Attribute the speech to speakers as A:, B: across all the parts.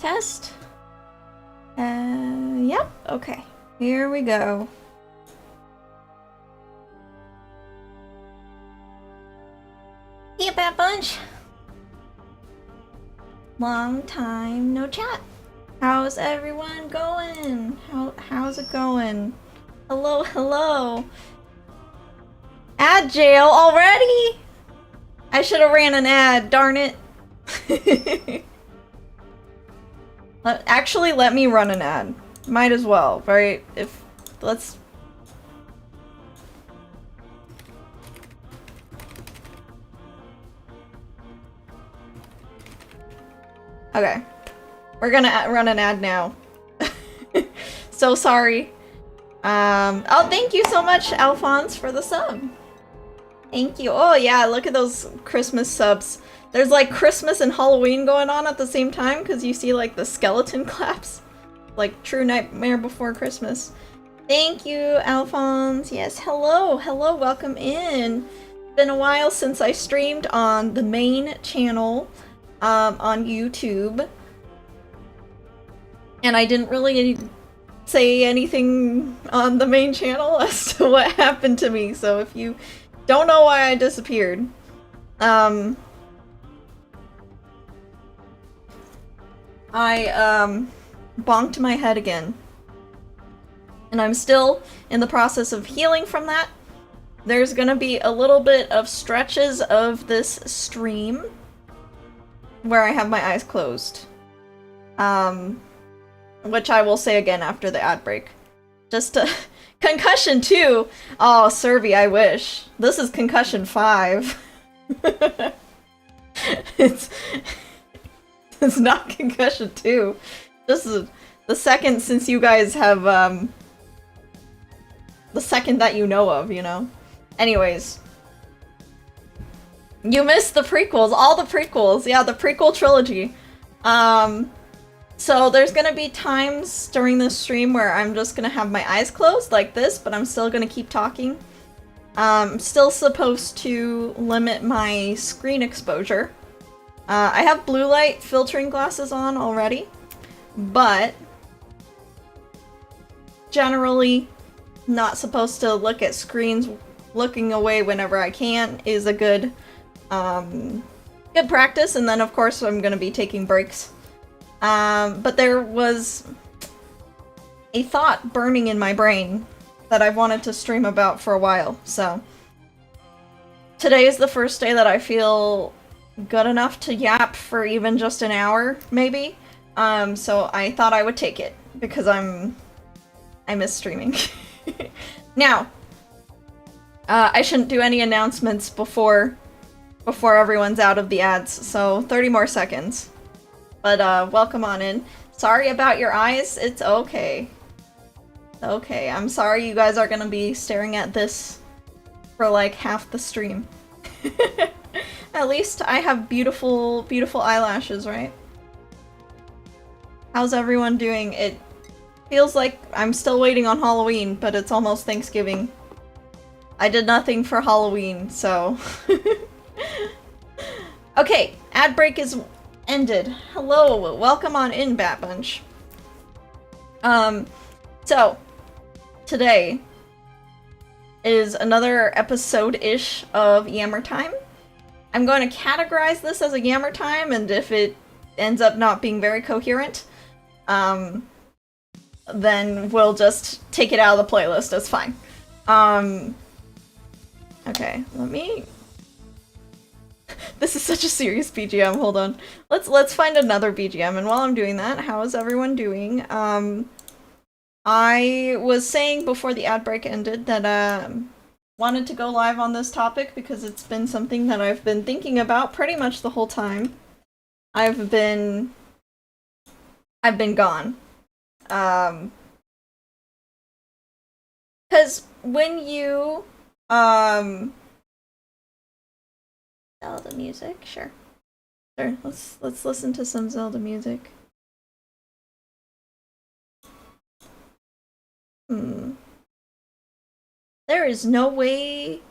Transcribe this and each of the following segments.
A: test. Yep, okay. Here we go. Hey, Bad Bunch! Long time no chat. How's everyone going? How's it going? Hello, hello. Ad jail already? I should have ran an ad, darn it. Actually, let me run an ad. Might as well, right? Let's... Okay. We're gonna run an ad now. So sorry. Oh, thank you so much, Alphonse, for the sub. Thank you. Oh yeah, look at those Christmas subs. There's like Christmas and Halloween going on at the same time because you see like the skeleton claps. Like true Nightmare Before Christmas. Thank you, Alphonse. Yes, hello, hello, welcome in. Been a while since I streamed on the main channel on YouTube. And I didn't really say anything on the main channel as to what happened to me, so if you don't know why I disappeared, I bonked my head again. And I'm still in the process of healing from that. There's gonna be a little bit of stretches of this stream where I have my eyes closed. Which I will say again after the ad break. Just to... Concussion 2! Oh, Serby, I wish. This is Concussion 5. It's not Concussion 2. This is the second since you guys have, the second that you know of, you know? Anyways. You missed the prequels, all the prequels. Yeah, the prequel trilogy. So there's gonna be times during this stream where I'm just gonna have my eyes closed like this, but I'm still gonna keep talking. I'm still supposed to limit my screen exposure. I have blue light filtering glasses on already, but generally not supposed to look at screens. Looking away whenever I can is a good practice, and then of course I'm gonna be taking breaks. But there was a thought burning in my brain that I've wanted to stream about for a while, so today is the first day that I feel good enough to yap for even just an hour, maybe. So I thought I would take it, because I miss streaming. Now, I shouldn't do any announcements before everyone's out of the ads, so 30 more seconds. But, welcome on in. Sorry about your eyes, it's okay. Okay, I'm sorry you guys are gonna be staring at this for like half the stream. At least I have beautiful, beautiful eyelashes, right? How's everyone doing? It feels like I'm still waiting on Halloween, but it's almost Thanksgiving. I did nothing for Halloween, so... Okay, ad break is ended. Hello, welcome on in, Bat Bunch. So, today is another episode-ish of Yammer Time. I'm going to categorize this as a Yammer Time, and if it ends up not being very coherent, then we'll just take it out of the playlist, that's fine. Okay, let me... This is such a serious BGM, hold on. Let's find another BGM, and while I'm doing that, how is everyone doing? I was saying before the ad break ended that wanted to go live on this topic because it's been something that I've been thinking about pretty much the whole time. I've been gone. Cause when you Zelda music, sure. Sure, let's listen to some Zelda music. There is no way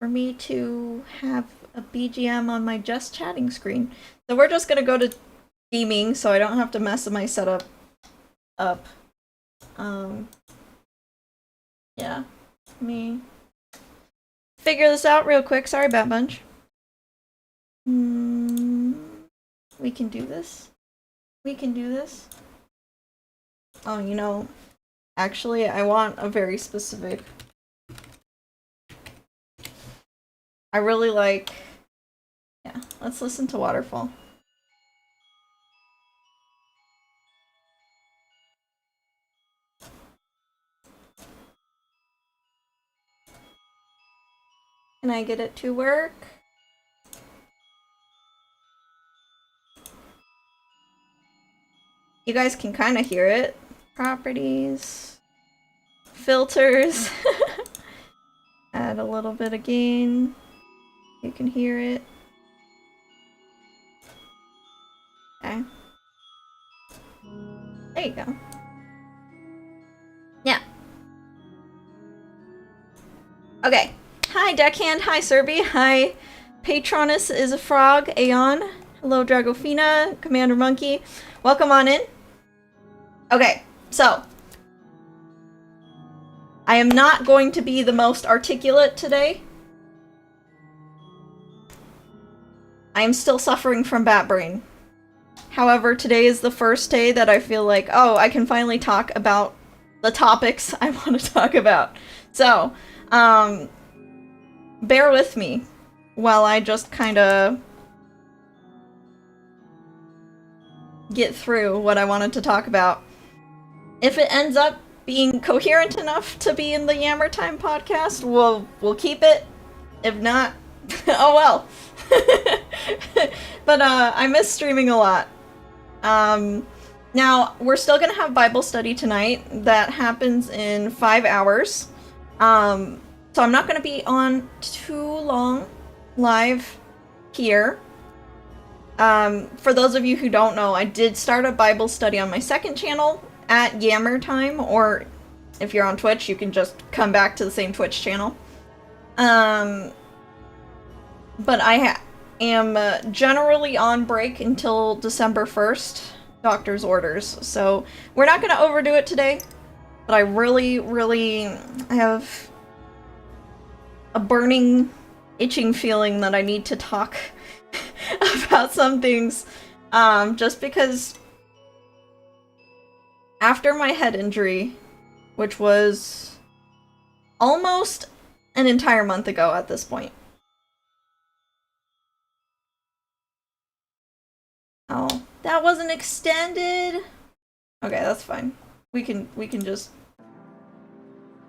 A: for me to have a BGM on my just chatting screen. So we're just gonna go to theming, so I don't have to mess my setup up. Yeah. Let me figure this out real quick. Sorry, Bat Bunch. We can do this. We can do this. Oh, you know, actually, I want a very specific... I really like... Yeah, let's listen to Waterfall. Can I get it to work? You guys can kind of hear it. Properties. Filters. Add a little bit of gain. You can hear it. Okay. There you go. Yeah. Okay. Hi, Deckhand. Hi, Serby. Hi, Patronus is a frog. Aeon. Hello, Dragofina. Commander Monkey. Welcome on in. Okay, so. I am not going to be the most articulate today. I am still suffering from bat brain. However, today is the first day that I feel like, oh, I can finally talk about the topics I want to talk about. So, bear with me while I just kind of get through what I wanted to talk about. If it ends up being coherent enough to be in the Yammer Time podcast, we'll keep it. If not, oh well. But I miss streaming a lot. Now, we're still gonna have Bible study tonight. That happens in 5 hours. So I'm not gonna be on too long live here. For those of you who don't know, I did start a Bible study on my second channel at Yammer Time, or if you're on Twitch, you can just come back to the same Twitch channel. But I am generally on break until December 1st, doctor's orders. So we're not going to overdo it today, but I really have a burning, itching feeling that I need to talk about some things, just because after my head injury, which was almost an entire month ago at this point. Oh, that wasn't extended. Okay, that's fine. We can just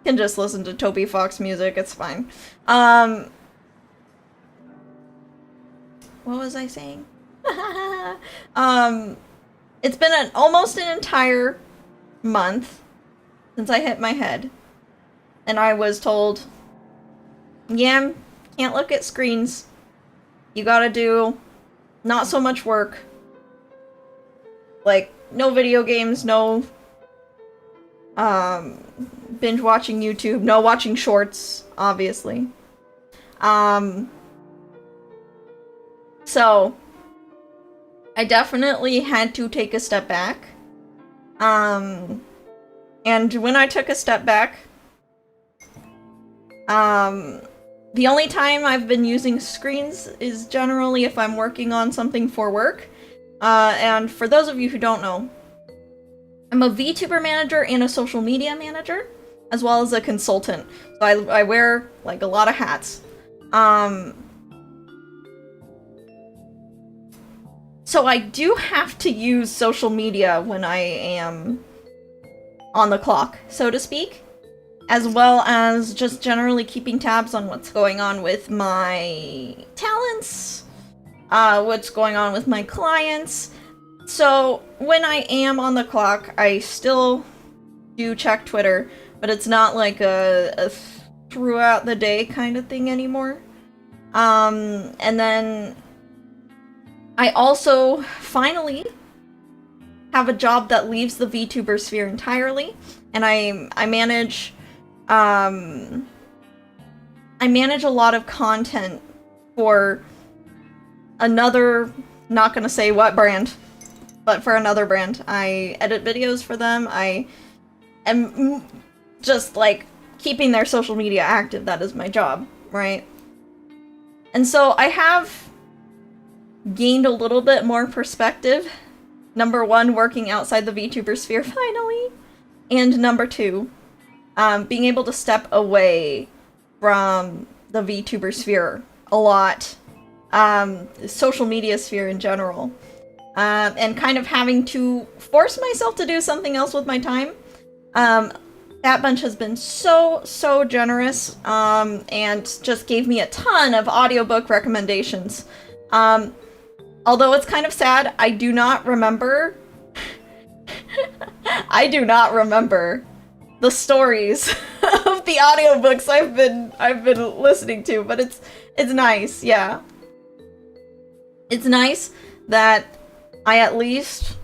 A: listen to Toby Fox music. It's fine. What was I saying? It's been almost an entire month since I hit my head, and I was told, Yam, can't look at screens. You gotta do not so much work. Like, no video games, no binge watching YouTube, no watching shorts, obviously. So I definitely had to take a step back. And when I took a step back, the only time I've been using screens is generally if I'm working on something for work. And for those of you who don't know, I'm a VTuber manager and a social media manager, as well as a consultant. So I wear, like, a lot of hats. So I do have to use social media when I am on the clock, so to speak, as well as just generally keeping tabs on what's going on with my talents, what's going on with my clients. So when I am on the clock, I still do check Twitter, but it's not like a throughout the day kind of thing anymore. And then I also finally have a job that leaves the VTuber sphere entirely, and I manage a lot of content for another, not gonna say what brand, but for another brand. I edit videos for them. I am just, like, keeping their social media active. That is my job, right? And so I have gained a little bit more perspective. Number one, working outside the VTuber sphere, finally. And number two, being able to step away from the VTuber sphere a lot. Social media sphere in general. And kind of having to force myself to do something else with my time. That Bunch has been so generous, and just gave me a ton of audiobook recommendations. Although it's kind of sad, I do not remember I do not remember the stories of the audiobooks I've been listening to, but it's nice, yeah. It's nice that I at least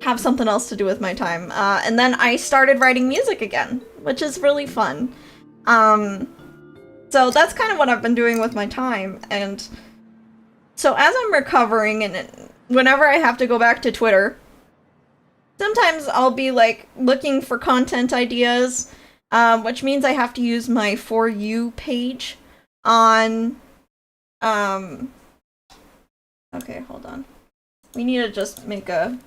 A: have something else to do with my time. And then I started writing music again, which is really fun. So that's kind of what I've been doing with my time. And so as I'm recovering, and whenever I have to go back to Twitter, sometimes I'll be like looking for content ideas, which means I have to use my For You page on, okay, hold on. We need to just make a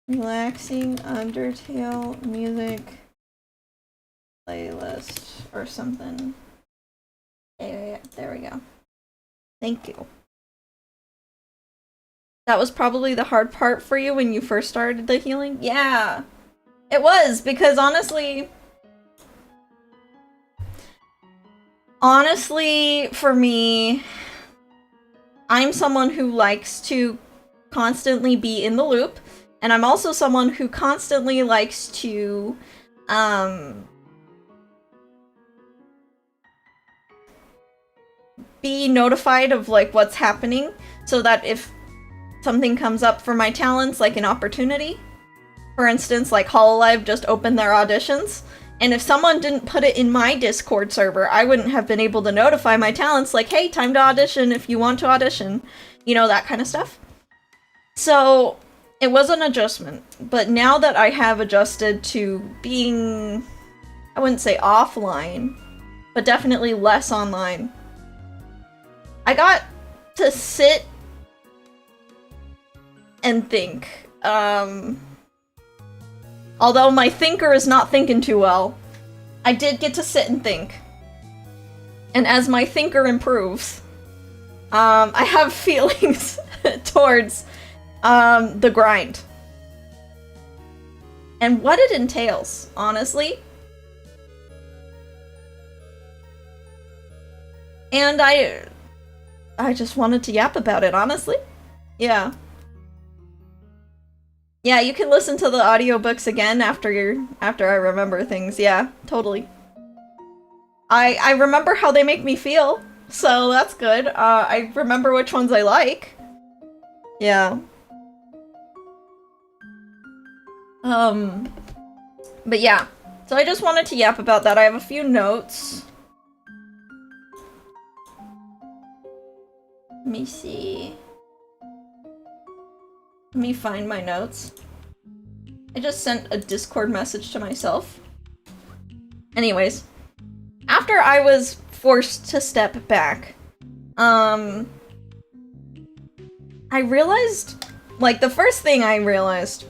A: relaxing Undertale music playlist or something. Yeah, there we go. Thank you. That was probably the hard part for you when you first started the healing? Yeah, it was, because honestly, for me, I'm someone who likes to constantly be in the loop, and I'm also someone who constantly likes to, be notified of, like, what's happening, so that if something comes up for my talents, like an opportunity, for instance, like Hololive just opened their auditions, and if someone didn't put it in my Discord server, I wouldn't have been able to notify my talents, like, hey, time to audition if you want to audition. You know, that kind of stuff. So, it was an adjustment, but now that I have adjusted to being, I wouldn't say offline, but definitely less online, I got to sit and think. Although my thinker is not thinking too well, I did get to sit and think. And as my thinker improves, I have feelings towards the grind. And what it entails, honestly. And I just wanted to yap about it, honestly. Yeah. Yeah, you can listen to the audiobooks again after I remember things. Yeah, totally. I remember how they make me feel, so that's good. I remember which ones I like. Yeah. But yeah. So I just wanted to yap about that. I have a few notes. Let me see. Let me find my notes. I just sent a Discord message to myself. Anyways, after I was forced to step back, I realized, like, the first thing I realized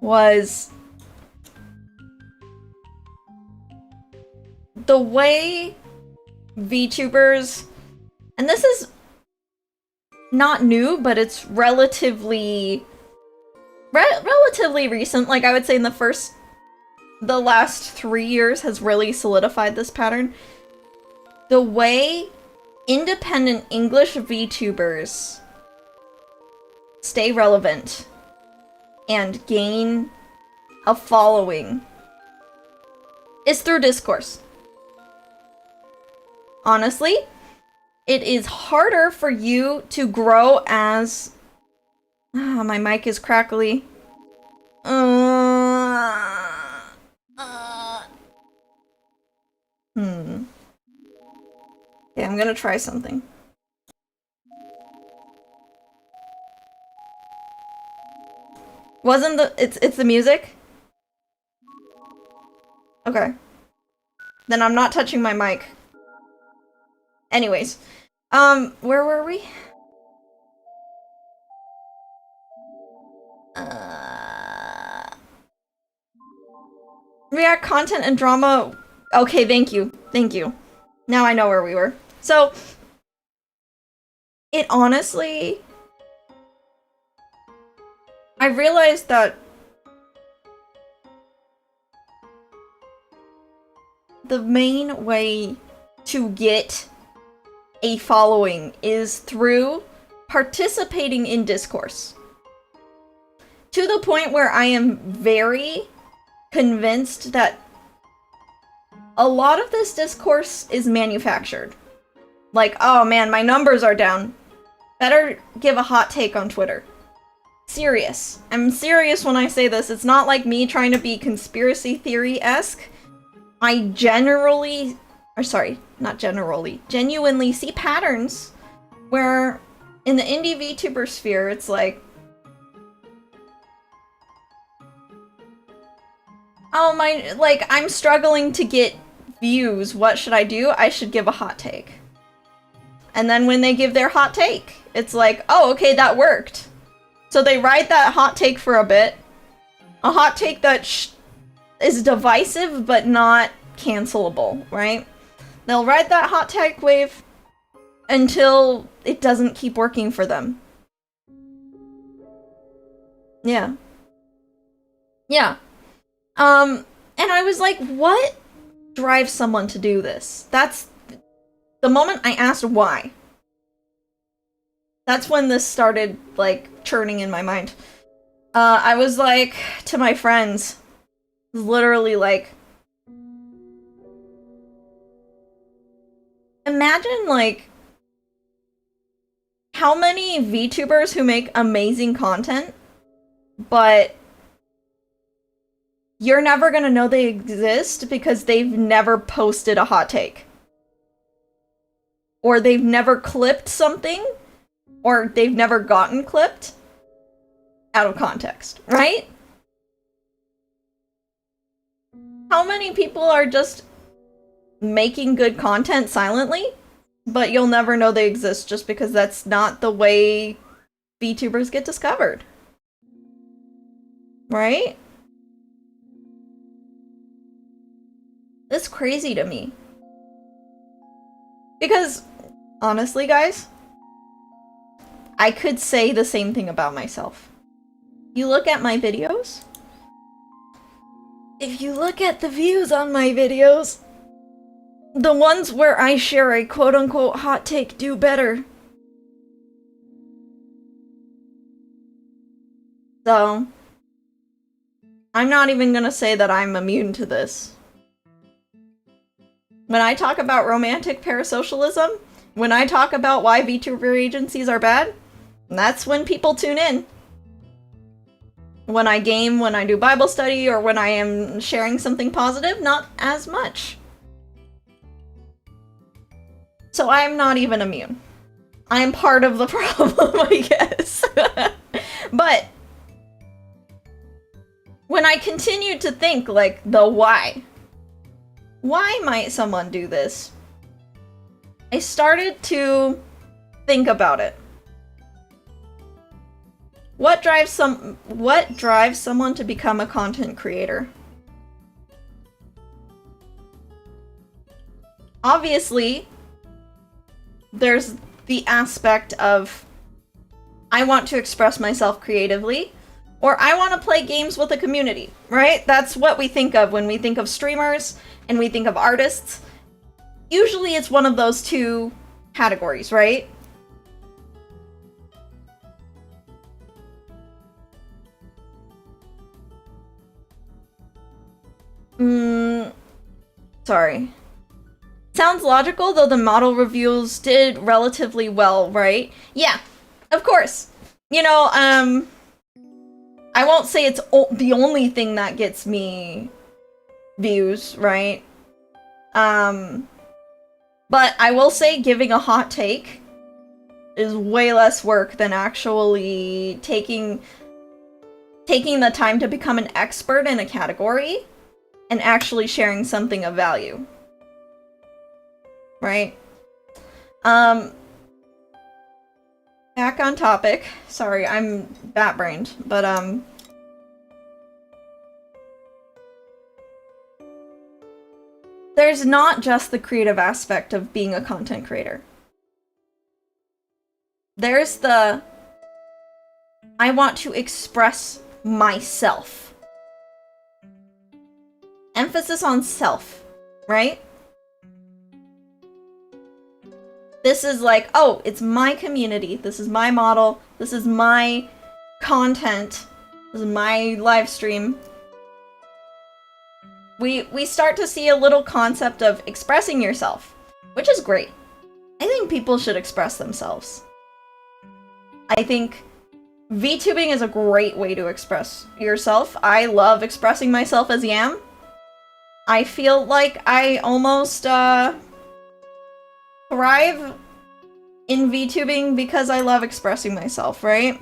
A: was the way VTubers, and this is not new, but it's relatively recent. Like, I would say in the last 3 years has really solidified this pattern. The way independent English VTubers stay relevant and gain a following is through discourse. Honestly, it is harder for you to grow as... my mic is crackly. Okay, I'm gonna try something. Wasn't the- it's the music? Okay. Then I'm not touching my mic. Anyways. Where were we? React content and drama. Okay, thank you. Thank you. Now I know where we were. So, it honestly... I realized that the main way to get a following is through participating in discourse. To the point where I am very convinced that a lot of this discourse is manufactured. Like, oh man, my numbers are down. Better give a hot take on Twitter. Serious. I'm serious when I say this. It's not like me trying to be conspiracy theory-esque. I genuinely see patterns where in the indie VTuber sphere, it's like, oh my, like, I'm struggling to get views. What should I do? I should give a hot take. And then when they give their hot take, it's like, oh, okay, that worked. So they ride that hot take for a bit. A hot take that is divisive but not cancelable, right? They'll ride that hot take wave until it doesn't keep working for them. Yeah. Yeah. And I was like, what drives someone to do this? That's the moment I asked why. That's when this started, like, churning in my mind. I was like, to my friends, literally like, imagine, like, how many VTubers who make amazing content, but you're never gonna know they exist because they've never posted a hot take. Or they've never clipped something, or they've never gotten clipped out of context, right? How many people are just making good content silently, but you'll never know they exist just because that's not the way VTubers get discovered? Right? It's crazy to me. Because, honestly, guys, I could say the same thing about myself. You look at my videos. If you look at the views on my videos, the ones where I share a quote-unquote hot take do better. So, I'm not even gonna say that I'm immune to this. When I talk about romantic parasocialism, when I talk about why VTuber agencies are bad, that's when people tune in. When I game, when I do Bible study, or when I am sharing something positive, not as much. So I am not even immune. I am part of the problem, I guess. But when I continued to think, like, the why might someone do this? I started to think about it. What drives someone to become a content creator? Obviously, there's the aspect of I want to express myself creatively, or I want to play games with a community, right? That's what we think of when we think of streamers and we think of artists. Usually it's one of those two categories, right? Sorry. Sounds logical, though the model reviews did relatively well, right? Yeah, of course. You know, I won't say it's the only thing that gets me views, right? But I will say giving a hot take is way less work than actually taking taking the time to become an expert in a category and actually sharing something of value. Right? Back on topic. Sorry, I'm bat-brained, but there's not just the creative aspect of being a content creator. There's the I want to express myself. Emphasis on self, right? This is like, oh, it's my community. This is my model. This is my content. This is my live stream. We start to see a little concept of expressing yourself, which is great. I think people should express themselves. I think VTubing is a great way to express yourself. I love expressing myself as Yam. I feel like I almost thrive in VTubing because I love expressing myself, right?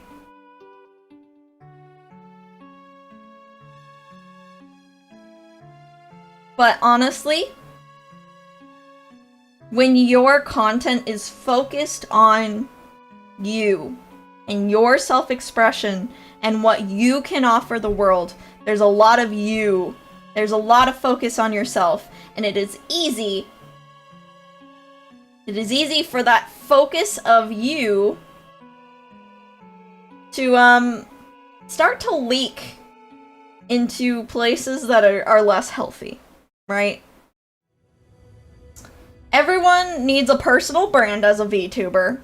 A: But honestly, when your content is focused on you and your self-expression and what you can offer the world, there's a lot of you. There's a lot of focus on yourself, and it is easy. It is easy for that focus of you to start to leak into places that are less healthy, right? Everyone needs a personal brand as a VTuber,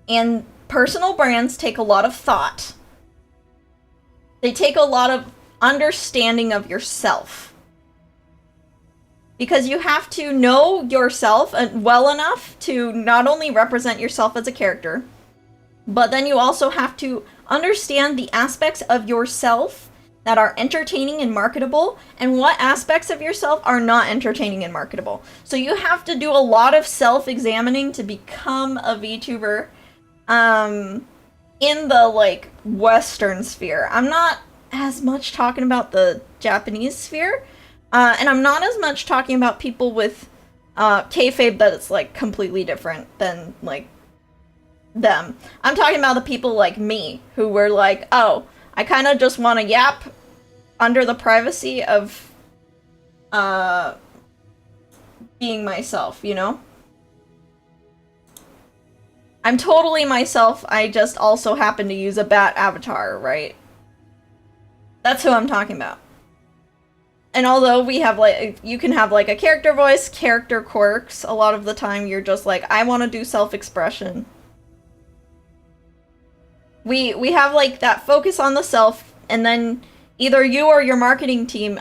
A: and personal brands take a lot of thought. They take a lot of understanding of yourself. Because you have to know yourself well enough to not only represent yourself as a character, but then you also have to understand the aspects of yourself that are entertaining and marketable, and what aspects of yourself are not entertaining and marketable. So you have to do a lot of self-examining to become a VTuber in the, like, Western sphere. I'm not as much talking about the Japanese sphere, and I'm not as much talking about people with kayfabe that it's, like, completely different than, like, them. I'm talking about the people like me, who were like, oh, I kind of just want to yap under the privacy of being myself, you know? I'm totally myself, I just also happen to use a bat avatar, right? That's who I'm talking about. And although we have, like, you can have, like, a character voice, character quirks, a lot of the time you're just like, I want to do self-expression. We have, like, that focus on the self, and then either you or your marketing team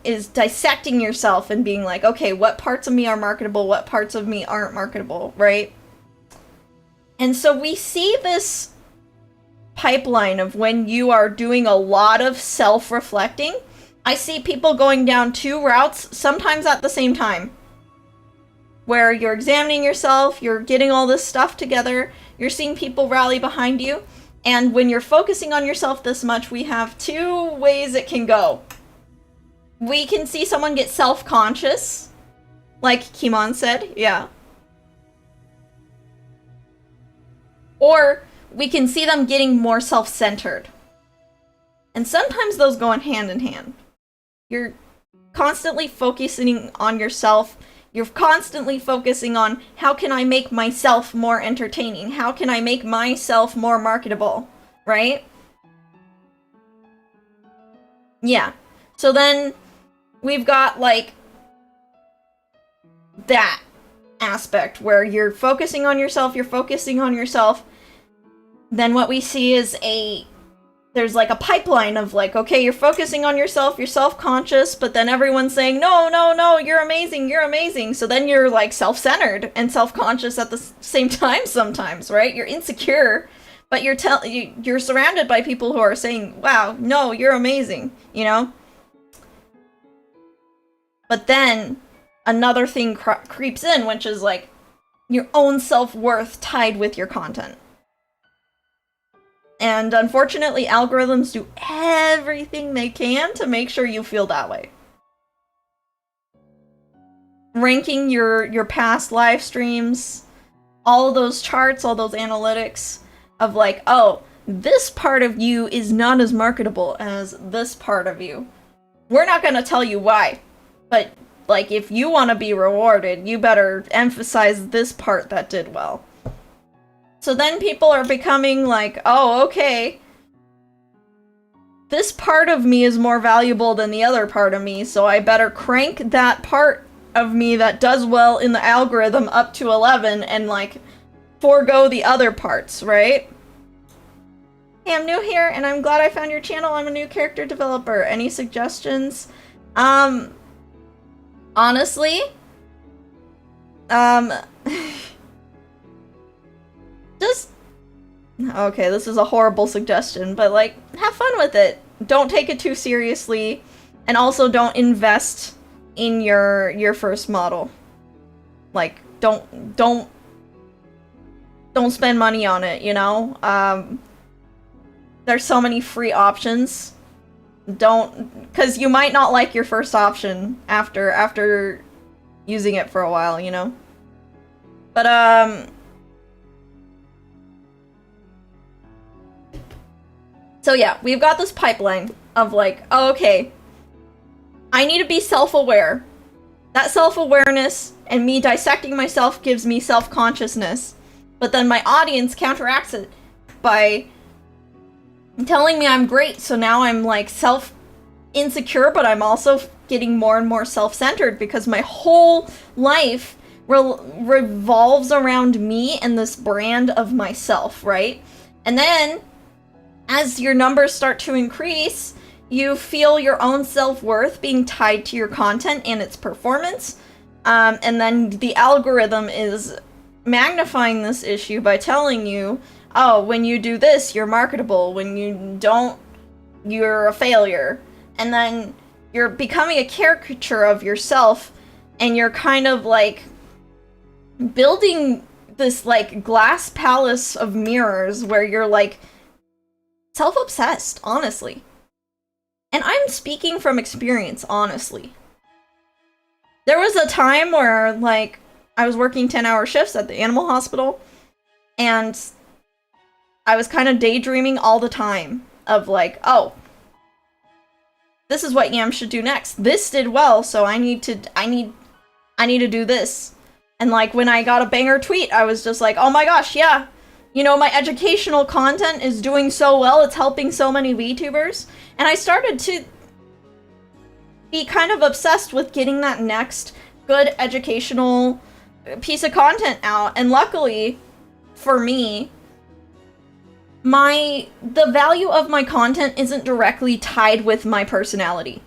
A: is dissecting yourself and being like, okay, what parts of me are marketable, what parts of me aren't marketable, right? And so we see this pipeline of when you are doing a lot of self-reflecting. I see people going down two routes, sometimes at the same time, where you're examining yourself, you're getting all this stuff together, you're seeing people rally behind you, and when you're focusing on yourself this much, we have two ways it can go. We can see someone get self-conscious, like Kimon said, yeah. Or we can see them getting more self-centered. And sometimes those go hand in hand. You're constantly focusing on yourself. You're constantly focusing on, how can I make myself more entertaining? How can I make myself more marketable? Right? Yeah. So then we've got, like, that aspect where you're focusing on yourself, Then what we see is there's like a pipeline of like, okay, you're focusing on yourself, you're self-conscious, but then everyone's saying, no, no, no, you're amazing, you're amazing. So then you're like self-centered and self-conscious at the same time sometimes, right? You're insecure, but you're surrounded by people who are saying, wow, no, you're amazing, you know? But then another thing creeps in, which is like your own self-worth tied with your content. And unfortunately, algorithms do everything they can to make sure you feel that way. Ranking your past live streams, all of those charts, all those analytics of like, oh, this part of you is not as marketable as this part of you. We're not gonna tell you why, but like, if you want to be rewarded, you better emphasize this part that did well. So then people are becoming like, oh, okay, this part of me is more valuable than the other part of me, so I better crank that part of me that does well in the algorithm up to 11 and, like, forego the other parts, right? Hey, I'm new here, and I'm glad I found your channel. I'm a new character developer. Any suggestions? Honestly, just... Okay, this is a horrible suggestion, but, like, have fun with it. Don't take it too seriously, and also don't invest in your first model. Like, don't spend money on it, you know? There's so many free options. Because you might not like your first option after using it for a while, you know? But, so yeah, we've got this pipeline of like, oh, okay, I need to be self-aware. That self-awareness and me dissecting myself gives me self-consciousness. But then my audience counteracts it by telling me I'm great, so now I'm like self-insecure, but I'm also getting more and more self-centered because my whole life revolves around me and this brand of myself, right? And then as your numbers start to increase, you feel your own self-worth being tied to your content and its performance. And then the algorithm is magnifying this issue by telling you, oh, when you do this, you're marketable. When you don't, you're a failure. And then you're becoming a caricature of yourself, and you're kind of like building this like glass palace of mirrors where you're like self-obsessed, honestly. And I'm speaking from experience, honestly. There was a time where, like, I was working 10-hour shifts at the animal hospital, and I was kind of daydreaming all the time of, like, oh, this is what Yam should do next. This did well, so I need to do this. And, like, when I got a banger tweet, I was just like, oh my gosh, yeah. You know, my educational content is doing so well, it's helping so many VTubers. And I started to be kind of obsessed with getting that next good educational piece of content out. And luckily, for me, the value of my content isn't directly tied with my personality.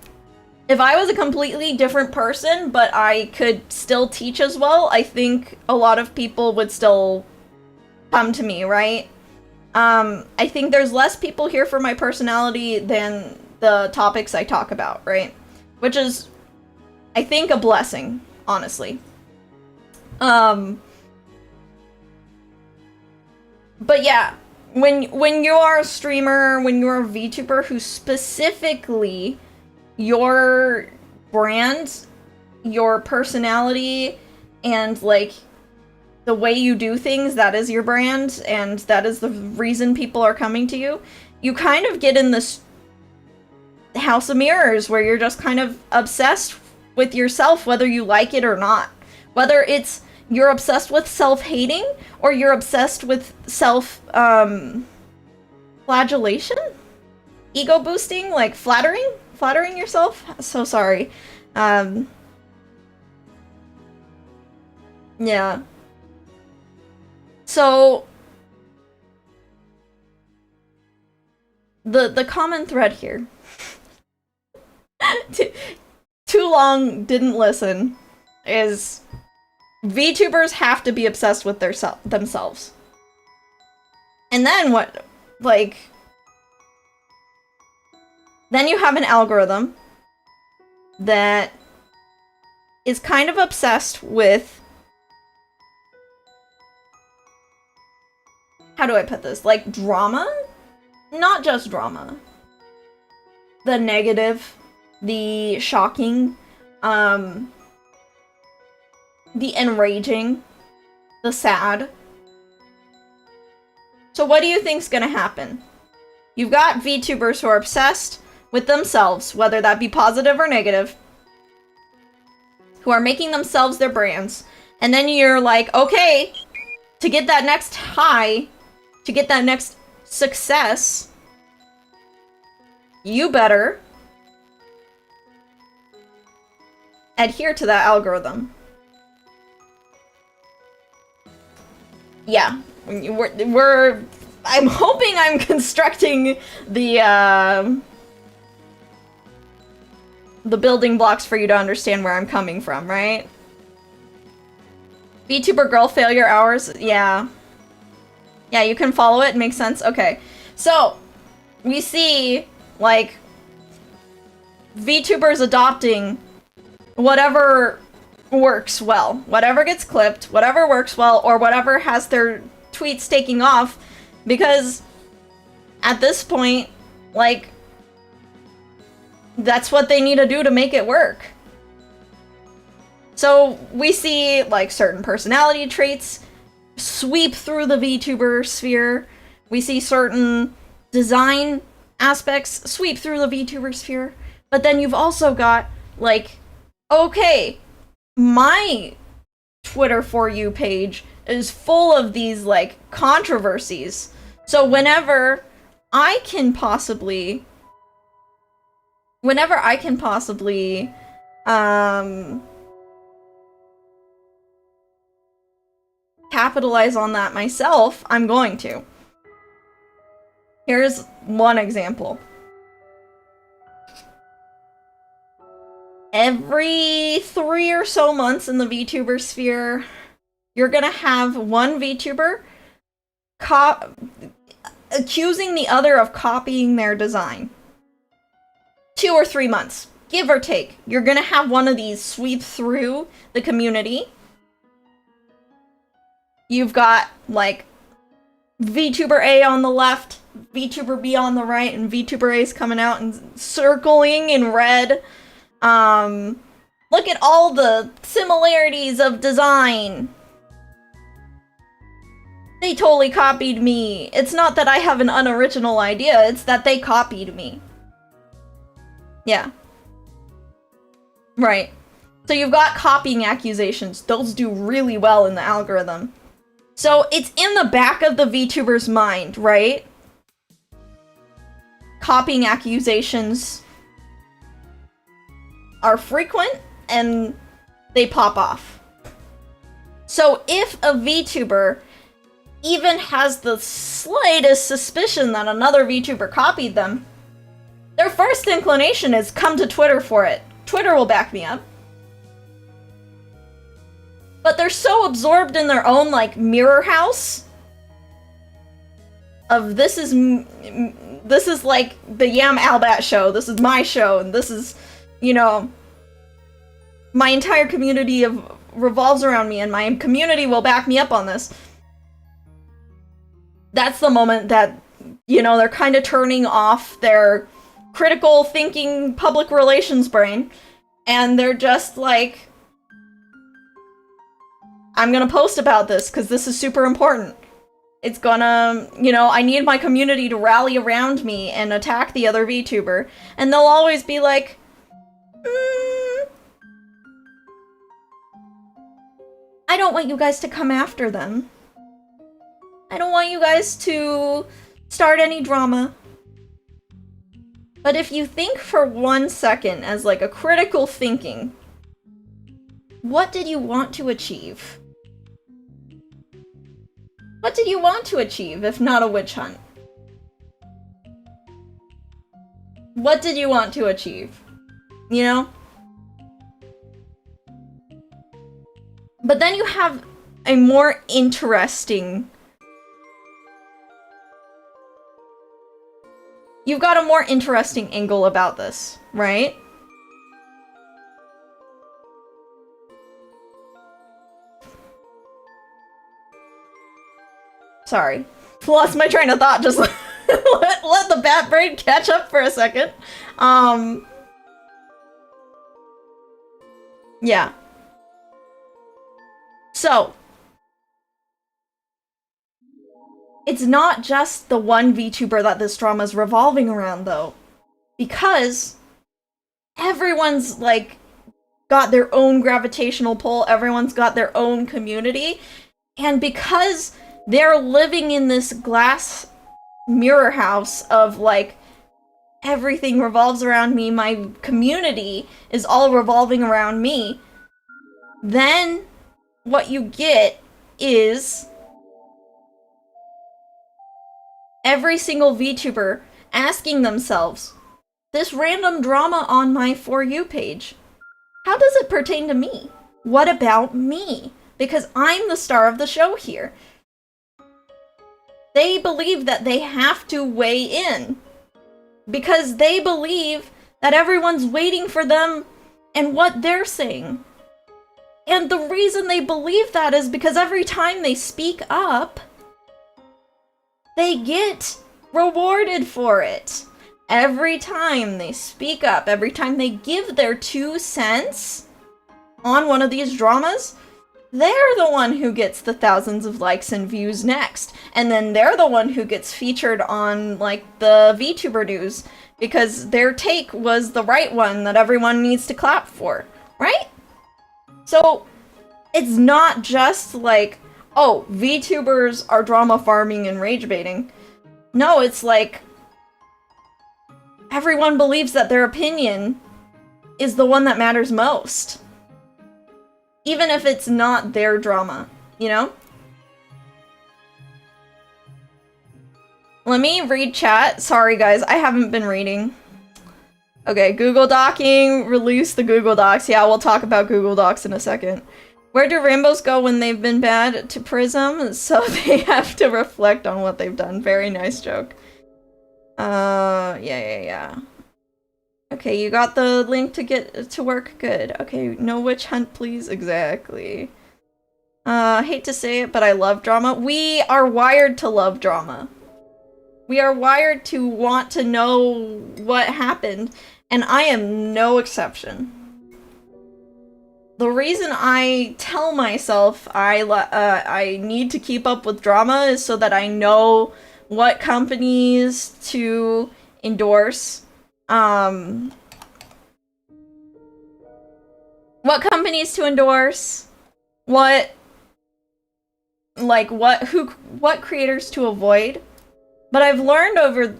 A: If I was a completely different person, but I could still teach as well, I think a lot of people would still come to me, right? I think there's less people here for my personality than the topics I talk about, right? Which is, I think, a blessing, honestly. But yeah, when you are a streamer, when you're a VTuber who specifically your brand, your personality, and like the way you do things, that is your brand, and that is the reason people are coming to you, you kind of get in this house of mirrors where you're just kind of obsessed with yourself, whether you like it or not. Whether it's you're obsessed with self-hating, or you're obsessed with flagellation? Ego boosting? Like flattering? Flattering yourself? So sorry. Yeah. So the common thread here, too long didn't listen, is VTubers have to be obsessed with themselves. And then what, like, then you have an algorithm that is kind of obsessed with, how do I put this? Like, drama? not just drama. The negative, the shocking, the enraging, the sad. So what do you think's gonna happen? You've got VTubers who are obsessed with themselves, whether that be positive or negative, who are making themselves their brands, and then you're like, okay, to get that next high, to get that next success, you better adhere to that algorithm. Yeah, I'm hoping I'm constructing the building blocks for you to understand where I'm coming from, right? VTuber girl failure hours, yeah. Yeah, you can follow it, makes sense? Okay. So, we see, like, VTubers adopting whatever works well. Whatever gets clipped, whatever works well, or whatever has their tweets taking off, because at this point, like, that's what they need to do to make it work. So we see, like, certain personality traits sweep through the VTuber sphere. We see certain design aspects sweep through the VTuber sphere. But then you've also got, like, okay, my Twitter For You page is full of these, like, controversies. So whenever I can possibly capitalize on that myself, I'm going to. Here's one example. Every 3 or so months in the VTuber sphere, you're gonna have one VTuber accusing the other of copying their design. 2 or 3 months, give or take. You're gonna have one of these sweep through the community. You've got, like, VTuber A on the left, VTuber B on the right, and VTuber A is coming out and circling in red. Look at all the similarities of design. They totally copied me. It's not that I have an unoriginal idea, it's that they copied me. Yeah. Right. So you've got copying accusations. Those do really well in the algorithm. So it's in the back of the VTuber's mind, right? Copying accusations are frequent and they pop off. So if a VTuber even has the slightest suspicion that another VTuber copied them, their first inclination is come to Twitter for it. Twitter will back me up. But they're so absorbed in their own, like, mirror house of this is like the Yam Albat show, this is my show, and this is, you know, my entire community revolves around me, and my community will back me up on this. That's the moment that, you know, they're kind of turning off their critical thinking public relations brain, and they're just like, I'm gonna post about this because this is super important. It's gonna, you know, I need my community to rally around me and attack the other VTuber. And they'll always be like, I don't want you guys to come after them. I don't want you guys to start any drama. But if you think for 1 second as, like, a critical thinking, what did you want to achieve? What did you want to achieve, if not a witch hunt? What did you want to achieve? You know? But then you have a more interesting... You've got a more interesting angle about this, right? Sorry. Lost my train of thought just let the bat brain catch up for a second. Yeah. So, it's not just the one VTuber that this drama is revolving around, though. Because everyone's, like, got their own gravitational pull, everyone's got their own community, and because they're living in this glass mirror house of, like, everything revolves around me, my community is all revolving around me, then what you get is every single VTuber asking themselves, this random drama on my For You page, how does it pertain to me? What about me? Because I'm the star of the show here. They believe that they have to weigh in. Because they believe that everyone's waiting for them and what they're saying. And the reason they believe that is because every time they speak up, they get rewarded for it. Every time they speak up, every time they give their 2 cents on one of these dramas, they're the one who gets the thousands of likes and views next. And then they're the one who gets featured on, like, the VTuber news, because their take was the right one that everyone needs to clap for, right? So, it's not just like, oh, VTubers are drama farming and rage baiting. No, it's like, everyone believes that their opinion is the one that matters most. Even if it's not their drama, you know? Let me read chat. Sorry guys, I haven't been reading. Okay, Google Docking, release the Google Docs. Yeah, we'll talk about Google Docs in a second. Where do rainbows go when they've been bad? To Prism, so they have to reflect on what they've done. Very nice joke. Yeah. Okay, you got the link to get to work? Good. Okay, no witch hunt, please. Exactly. Hate to say it, but I love drama. We are wired to love drama. We are wired to want to know what happened, and I am no exception. The reason I tell myself I need to keep up with drama is so that I know what companies to endorse, what companies to endorse, what creators to avoid. But I've learned over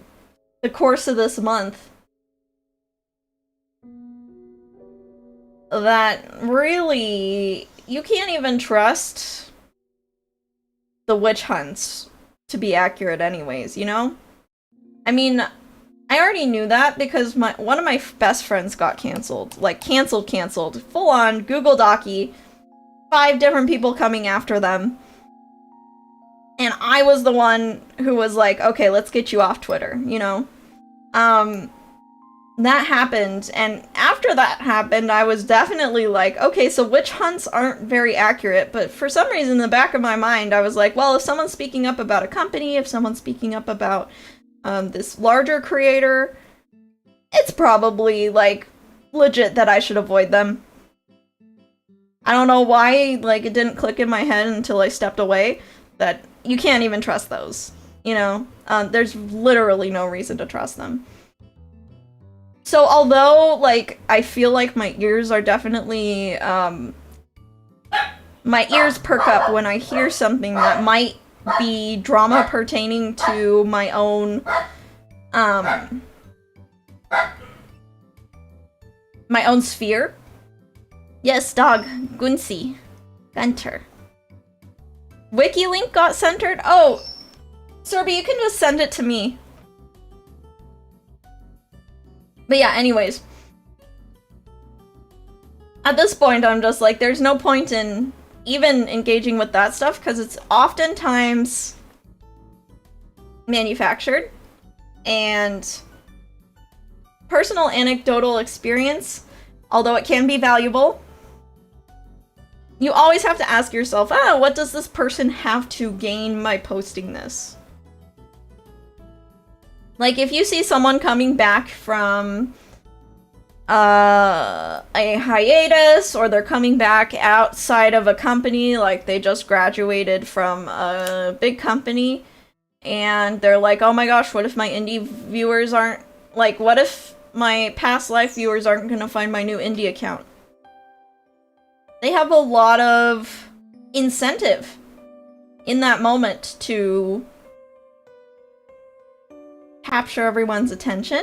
A: the course of this month that really you can't even trust the witch hunts to be accurate anyways, you know? I mean, I already knew that because one of my best friends got canceled. Like, canceled. Full on, Google Docky. 5 different people coming after them. And I was the one who was like, okay, let's get you off Twitter, you know? That happened, and after that happened, I was definitely like, okay, so witch hunts aren't very accurate, but for some reason in the back of my mind, I was like, well, if someone's speaking up about a company, if someone's speaking up about this larger creator, it's probably, like, legit that I should avoid them. I don't know why, like, it didn't click in my head until I stepped away, that you can't even trust those, you know? There's literally no reason to trust them. So although, like, I feel like my ears are definitely, my ears perk up when I hear something that might be drama pertaining to my own, my own sphere. Yes, dog. Gunsi. Gunter. Wikilink got centered? Oh! Sorby, you can just send it to me. But yeah, anyways. At this point, I'm just like, there's no point in even engaging with that stuff, because it's oftentimes manufactured. And personal anecdotal experience, although it can be valuable, you always have to ask yourself, what does this person have to gain by posting this? Like, if you see someone coming back from a hiatus, or they're coming back outside of a company, like they just graduated from a big company, and they're like, oh my gosh, what if my indie viewers aren't, like, what if my past life viewers aren't gonna find my new indie account? They have a lot of incentive in that moment to capture everyone's attention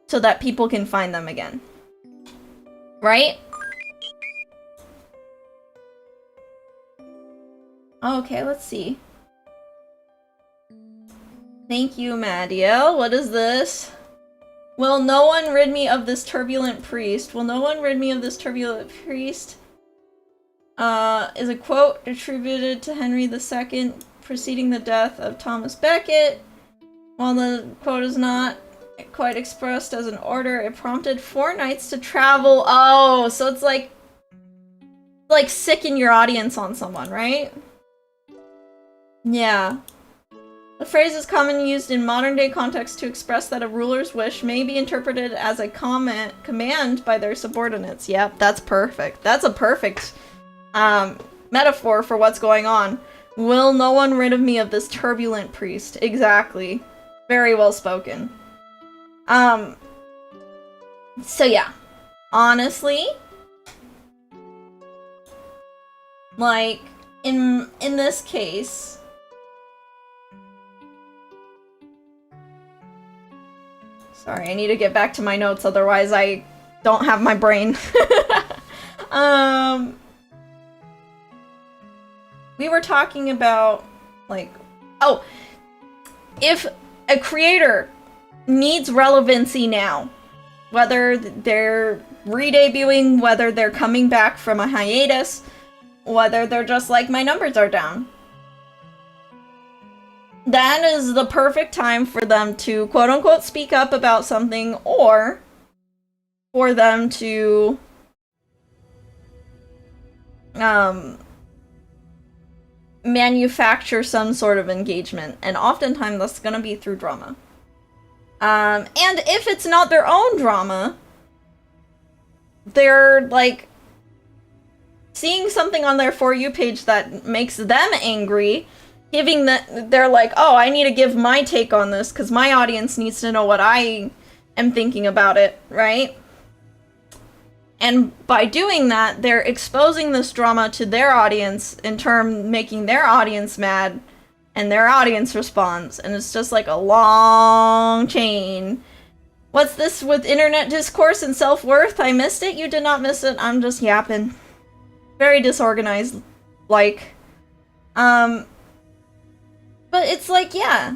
A: so that people can find them again. Right? Okay, let's see. Thank you, Madiel. What is this? Will no one rid me of this turbulent priest? Will no one rid me of this turbulent priest? Is a quote attributed to Henry II preceding the death of Thomas Becket. While the quote is not quite expressed as an order, it prompted 4 knights to travel. Oh, so it's like sicken your audience on someone, right? Yeah. The phrase is commonly used in modern-day context to express that a ruler's wish may be interpreted as a command by their subordinates. Yep, that's perfect. That's a perfect metaphor for what's going on. Will no one rid of me of this turbulent priest? Exactly. Very well spoken. So yeah. Honestly, like, in this case, sorry, I need to get back to my notes, otherwise I don't have my brain. We were talking about, like, oh, if a creator needs relevancy now, whether they're re-debuting, whether they're coming back from a hiatus, whether they're just like, my numbers are down, that is the perfect time for them to quote-unquote speak up about something, or for them to manufacture some sort of engagement, and oftentimes that's gonna be through drama. And if it's not their own drama, they're like seeing something on their For You page that makes them angry, giving that, they're like, oh, I need to give my take on this because my audience needs to know what I am thinking about it, right? And by doing that, they're exposing this drama to their audience, in turn making their audience mad, and their audience responds, and it's just like a long chain. What's this with internet discourse and self-worth? I missed it? You did not miss it. I'm just yapping. Very disorganized, like. But it's like, yeah,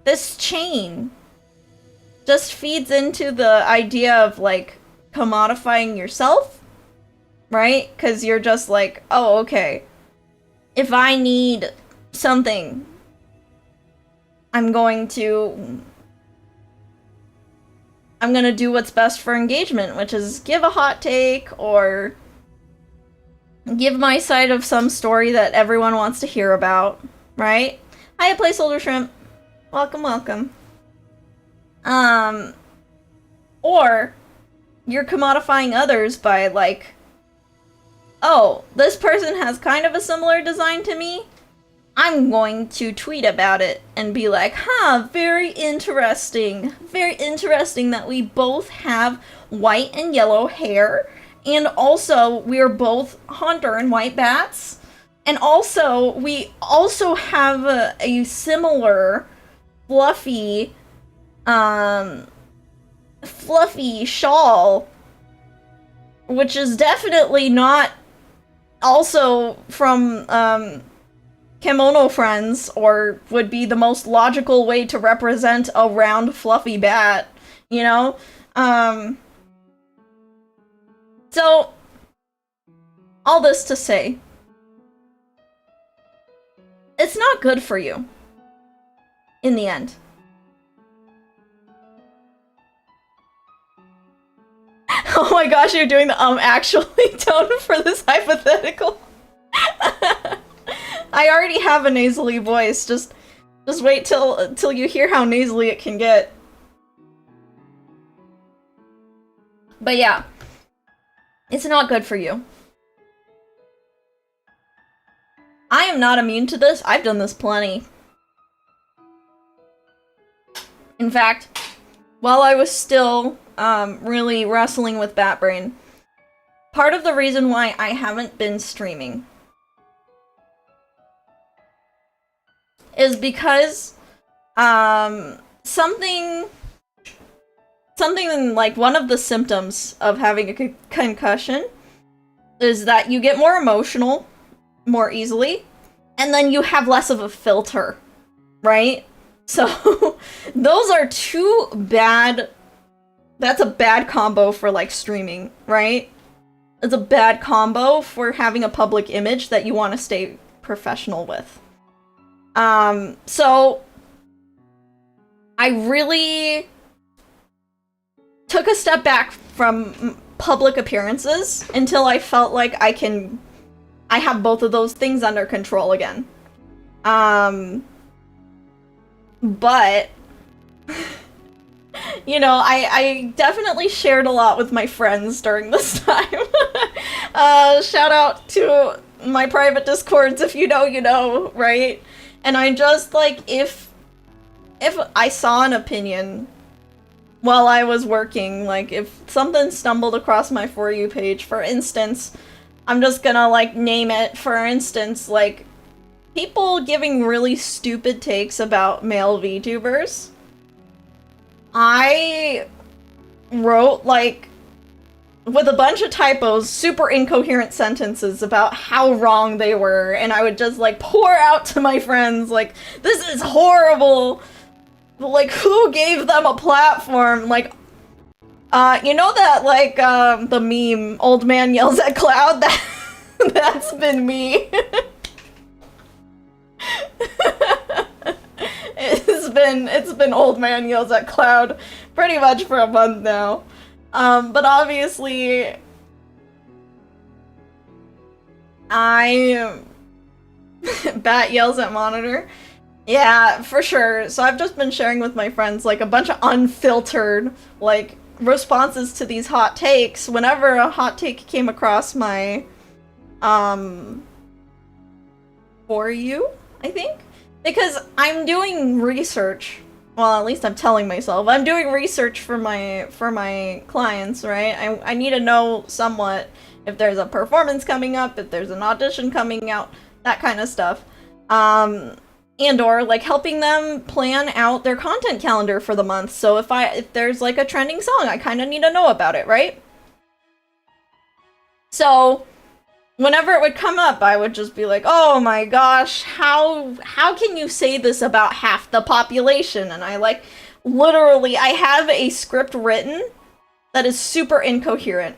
A: this chain just feeds into the idea of, like, commodifying yourself, right? Because you're just like, oh, okay, if I need something, I'm gonna do what's best for engagement, which is give a hot take or give my side of some story that everyone wants to hear about, right? Hi, placeholder shrimp. Welcome, welcome. Or you're commodifying others by, like, oh, this person has kind of a similar design to me, I'm going to tweet about it and be like, huh, very interesting that we both have white and yellow hair, and also we're both hunter and white bats, and also we also have a similar fluffy shawl, which is definitely not also from Kimono Friends, or would be the most logical way to represent a round fluffy bat, you know? So, all this to say, it's not good for you in the end. Oh my gosh, you're doing the actually tone for this hypothetical. I already have a nasally voice, just Just wait till you hear how nasally it can get. But yeah, it's not good for you. I am not immune to this. I've done this plenty. In fact, while I was still really wrestling with bat brain, part of the reason why I haven't been streaming is because something like one of the symptoms of having a concussion is that you get more emotional more easily, and then you have less of a filter, right? So those are two bad, that's a bad combo for like streaming, right? It's a bad combo for having a public image that you want to stay professional with. So I really took a step back from public appearances until I felt like I have both of those things under control again. But you know, I definitely shared a lot with my friends during this time. Shout out to my private discords, if you know, you know, right? And I just, like, if I saw an opinion while I was working, like, if something stumbled across my For You page, for instance, I'm just gonna, like, name it, for instance, like, people giving really stupid takes about male VTubers. I wrote, like, with a bunch of typos, super incoherent sentences about how wrong they were, and I would just, like, pour out to my friends, like, this is horrible! Like, who gave them a platform? Like, you know that, like, the meme, old man yells at cloud? That's been me. It's been old man yells at cloud pretty much for a month now. But obviously bat yells at monitor. Yeah, for sure. So I've just been sharing with my friends, like, a bunch of unfiltered, like, responses to these hot takes. Whenever a hot take came across my For You, I think? Because I'm doing research. Well, at least I'm telling myself. I'm doing research for my clients, right? I need to know somewhat if there's a performance coming up, if there's an audition coming out, that kind of stuff. And or, like, helping them plan out their content calendar for the month. So if there's, like, a trending song, I kind of need to know about it, right? So whenever it would come up, I would just be like, oh my gosh, how can you say this about half the population? And I, like, literally, I have a script written that is super incoherent.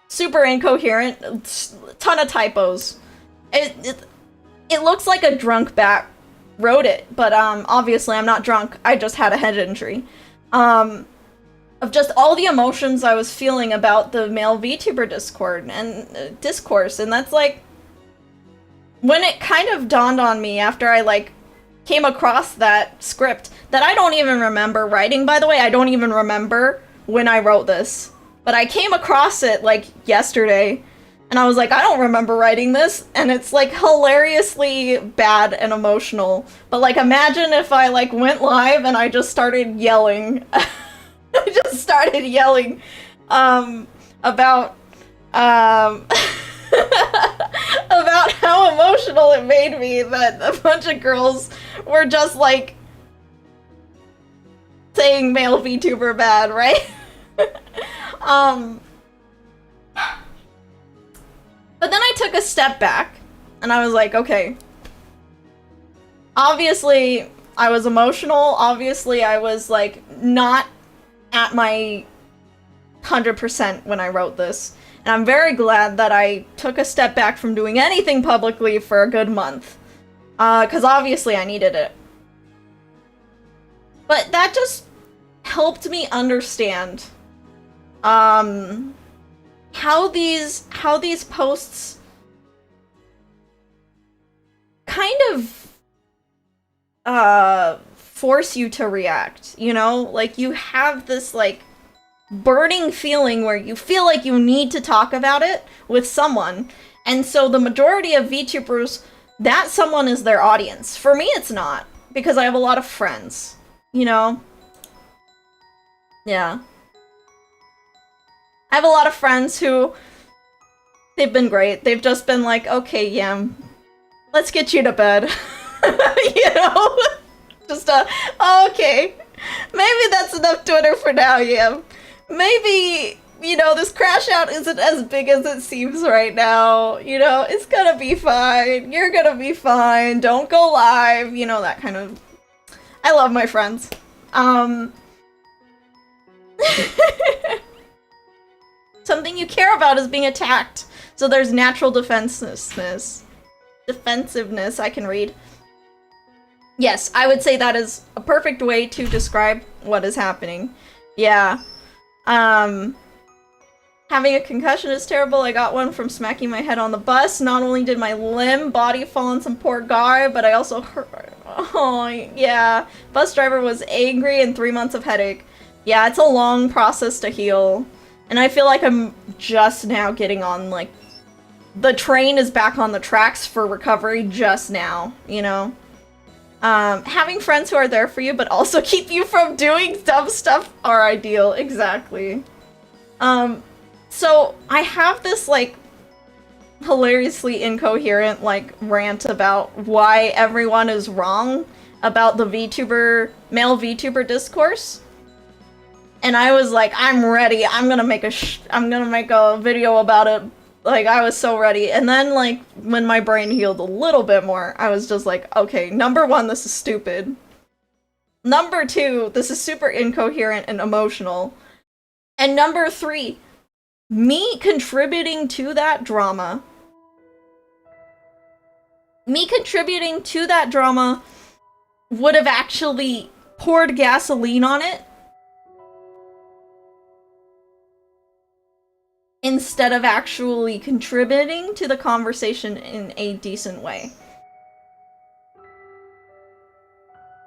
A: Super incoherent, ton of typos. It looks like a drunk bat wrote it, but obviously I'm not drunk, I just had a head injury. Of just all the emotions I was feeling about the male VTuber Discord and discourse, and that's, like, when it kind of dawned on me after I, like, came across that script that I don't even remember writing, by the way. I don't even remember when I wrote this, but I came across it, like, yesterday, and I was like, I don't remember writing this, and it's, like, hilariously bad and emotional. But, like, imagine if I, like, went live and I just started yelling. I just started yelling about about how emotional it made me that a bunch of girls were just, like, saying male VTuber bad, right? But then I took a step back and I was like, okay, obviously I was emotional, obviously I was, like, not at my 100% when I wrote this. And I'm very glad that I took a step back from doing anything publicly for a good month. Because obviously I needed it. But that just helped me understand how these posts kind of force you to react, you know? Like, you have this, like, burning feeling where you feel like you need to talk about it with someone. And so the majority of VTubers, that someone is their audience. For me, it's not, because I have a lot of friends, you know? Yeah. I have a lot of friends who, they've been great. They've just been like, okay, Yam, let's get you to bed. You know? Just, okay. Maybe that's enough Twitter for now, Yam. Maybe, you know, this crash out isn't as big as it seems right now. You know, it's gonna be fine. You're gonna be fine. Don't go live. You know, that kind of... I love my friends. Something you care about is being attacked. So there's natural defensiveness. Defensiveness, I can read. Yes, I would say that is a perfect way to describe what is happening. Yeah. Having a concussion is terrible. I got one from smacking my head on the bus. Not only did my body fall on some poor guy, but I also hurt. Oh, yeah. Bus driver was angry and 3 months of headache. Yeah, it's a long process to heal. And I feel like I'm just now getting on, like, the train is back on the tracks for recovery just now, you know? Having friends who are there for you but also keep you from doing dumb stuff are ideal. Exactly. So I have this, like, hilariously incoherent, like, rant about why everyone is wrong about the male VTuber discourse. And I was like, I'm ready. I'm gonna make a video about it. Like, I was so ready. And then, like, when my brain healed a little bit more, I was just like, okay, number one, this is stupid. Number two, this is super incoherent and emotional. And number three, me contributing to that drama would have actually poured gasoline on it instead of actually contributing to the conversation in a decent way.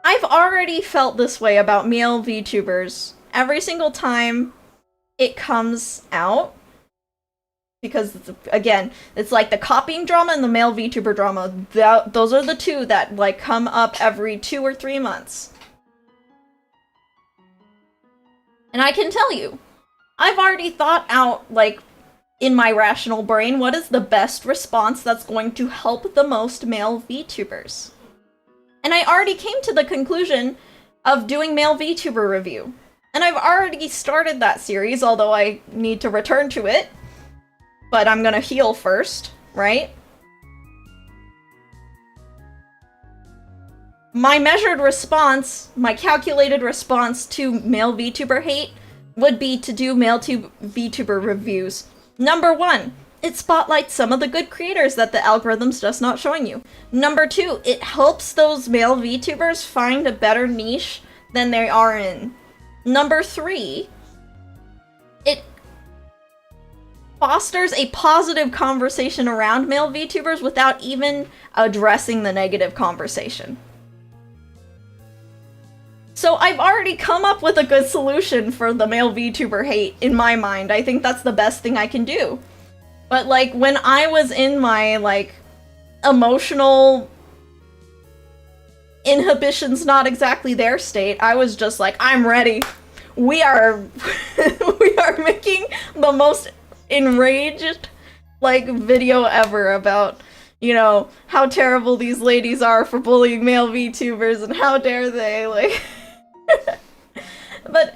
A: I've already felt this way about male VTubers every single time it comes out. Because, again, it's like the copying drama and the male VTuber drama. Those are the two that, like, come up every 2 or 3 months. And I can tell you, I've already thought out, like, in my rational brain, what is the best response that's going to help the most male VTubers. And I already came to the conclusion of doing male VTuber review. And I've already started that series, although I need to return to it. But I'm gonna heal first, right? My measured response, my calculated response to male VTuber hate would be to do male VTuber reviews. Number one, it spotlights some of the good creators that the algorithm's just not showing you. Number two, it helps those male VTubers find a better niche than they are in. Number three, it fosters a positive conversation around male VTubers without even addressing the negative conversation. So I've already come up with a good solution for the male VTuber hate in my mind. I think that's the best thing I can do. But, like, when I was in my, like, emotional inhibitions not exactly their state, I was just like, I'm ready. We are making the most enraged, like, video ever about, you know, how terrible these ladies are for bullying male VTubers and how dare they, like... But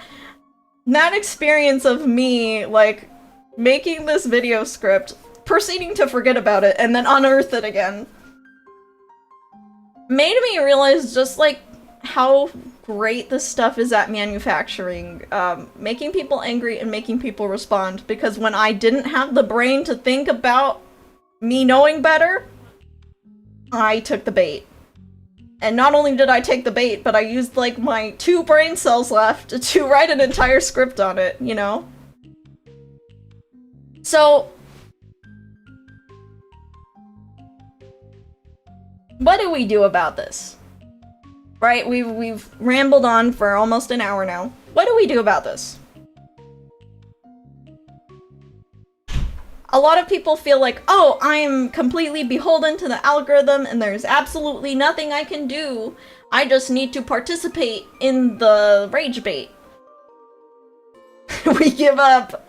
A: that experience of me, like, making this video script, proceeding to forget about it, and then unearth it again, made me realize just, like, how great this stuff is at manufacturing, making people angry and making people respond, because when I didn't have the brain to think about me knowing better, I took the bait. And not only did I take the bait, but I used, like, my 2 brain cells left to write an entire script on it, you know? So... What do we do about this? Right? We've rambled on for almost an hour now. What do we do about this? A lot of people feel like, oh, I'm completely beholden to the algorithm and there's absolutely nothing I can do. I just need to participate in the rage bait. We give up.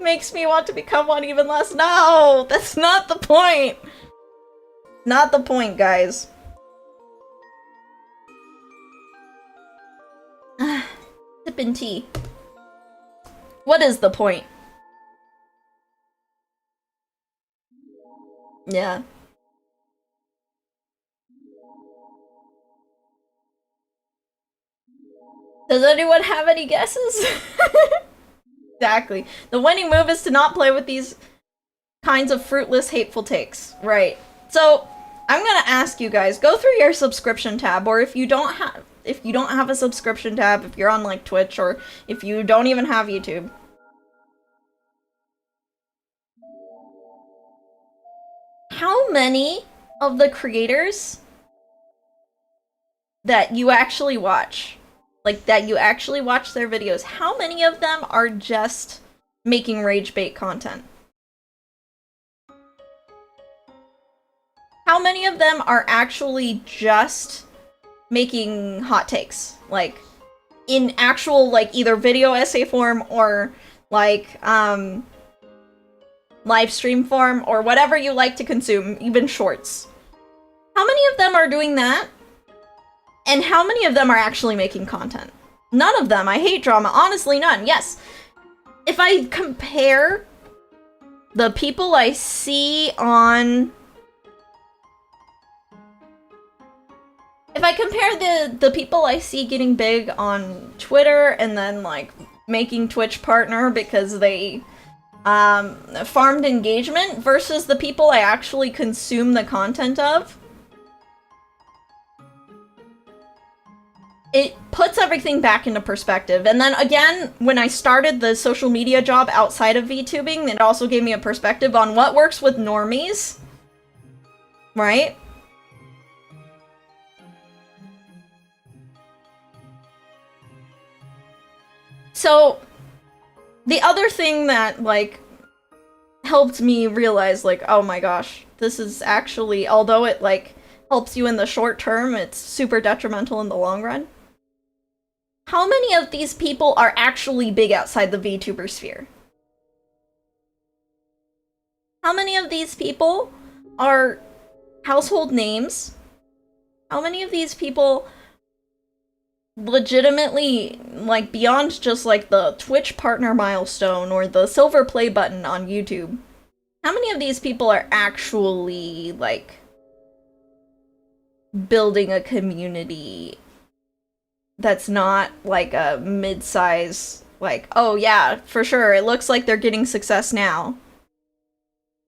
A: Makes me want to become one even less. No, that's not the point. Not the point, guys. Sippin' tea. What is the point? Yeah. Does anyone have any guesses? Exactly. The winning move is to not play with these kinds of fruitless, hateful takes. Right. So, I'm gonna ask you guys, go through your subscription tab, or if you don't have a subscription tab, if you're on like Twitch, or if you don't even have YouTube. How many of the creators that you actually watch, like that you actually watch their videos, how many of them are just making rage bait content? How many of them are actually just making hot takes? Like, in actual, like, either video essay form or, like, live stream form, or whatever you like to consume, even shorts. How many of them are doing that? And how many of them are actually making content? None of them. I hate drama. Honestly, none. Yes. If I compare the people I see on... If I compare the people I see getting big on Twitter and then, like, making Twitch partner because they farmed engagement versus the people I actually consume the content of, it puts everything back into perspective. And then again, when I started the social media job outside of VTubing, it also gave me a perspective on what works with normies, right? So, the other thing that, like, helped me realize, like, oh my gosh, this is actually, although it, like, helps you in the short term, it's super detrimental in the long run. How many of these people are actually big outside the VTuber sphere? How many of these people are household names? How many of these people legitimately, like, beyond just, like, the Twitch partner milestone or the silver play button on YouTube, how many of these people are actually, like, building a community that's not, like, a mid-size, like, oh yeah, for sure, it looks like they're getting success now?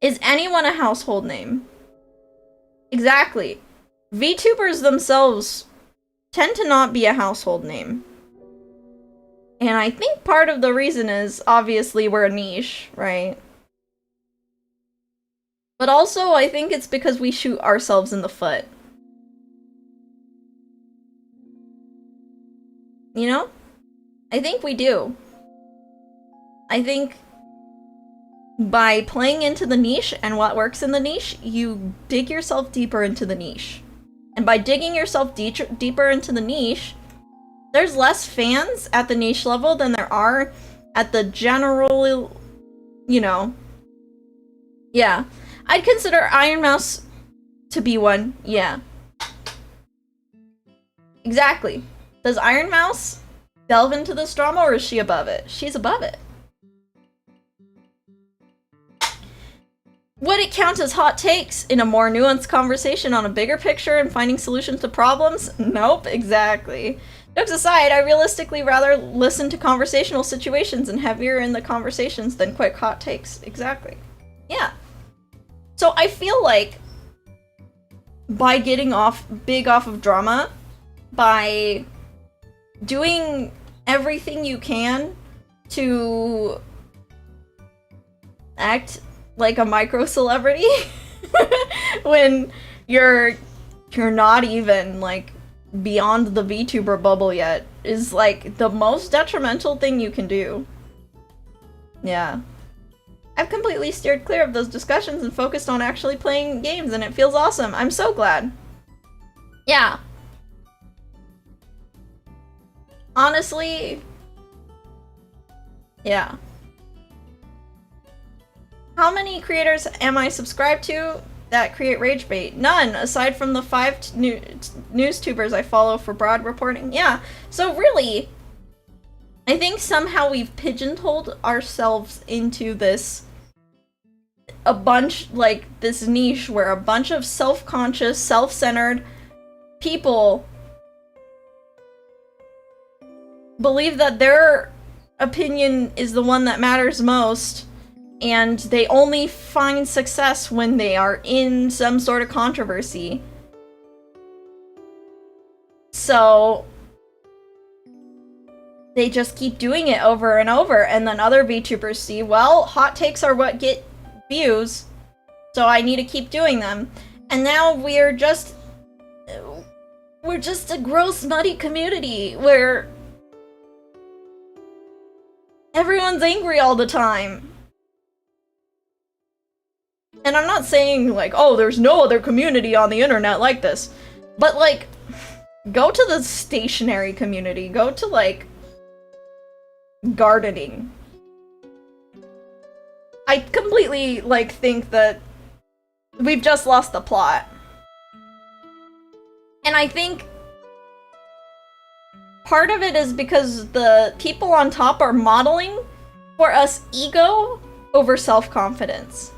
A: Is anyone a household name? Exactly. VTubers themselves tend to not be a household name. And I think part of the reason is, obviously, we're a niche, right? But also, I think it's because we shoot ourselves in the foot. You know? I think we do. I think by playing into the niche and what works in the niche, you dig yourself deeper into the niche. And by digging yourself deeper into the niche, there's less fans at the niche level than there are at the general, you know. Yeah. I'd consider Iron Mouse to be one, yeah. Exactly. Does Iron Mouse delve into this drama, or is she above it? She's above it. Would it count as hot takes in a more nuanced conversation on a bigger picture and finding solutions to problems? Nope, exactly. Jokes aside, I realistically rather listen to conversational situations and heavier in the conversations than quick hot takes. Exactly. Yeah. So I feel like by getting big off of drama, by doing everything you can to act like a micro celebrity when you're you're not even, like, beyond the VTuber bubble yet is, like, the most detrimental thing you can do. Yeah. I've completely steered clear of those discussions and focused on actually playing games, and it feels awesome. I'm so glad. Yeah. Honestly... yeah. How many creators am I subscribed to that create rage bait? None, aside from the 5 news tubers I follow for broad reporting. Yeah, so really, I think somehow we've pigeonholed ourselves into this, a bunch, like, this niche where a bunch of self-conscious, self-centered people believe that their opinion is the one that matters most, and they only find success when they are in some sort of controversy. So they just keep doing it over and over, and then other VTubers see, well, hot takes are what get views, so I need to keep doing them. And now we're just a gross, muddy community where everyone's angry all the time. And I'm not saying, like, oh, there's no other community on the internet like this. But, like, go to the stationary community. Go to, like, gardening. I completely, like, think that we've just lost the plot. And I think part of it is because the people on top are modeling for us ego over self-confidence.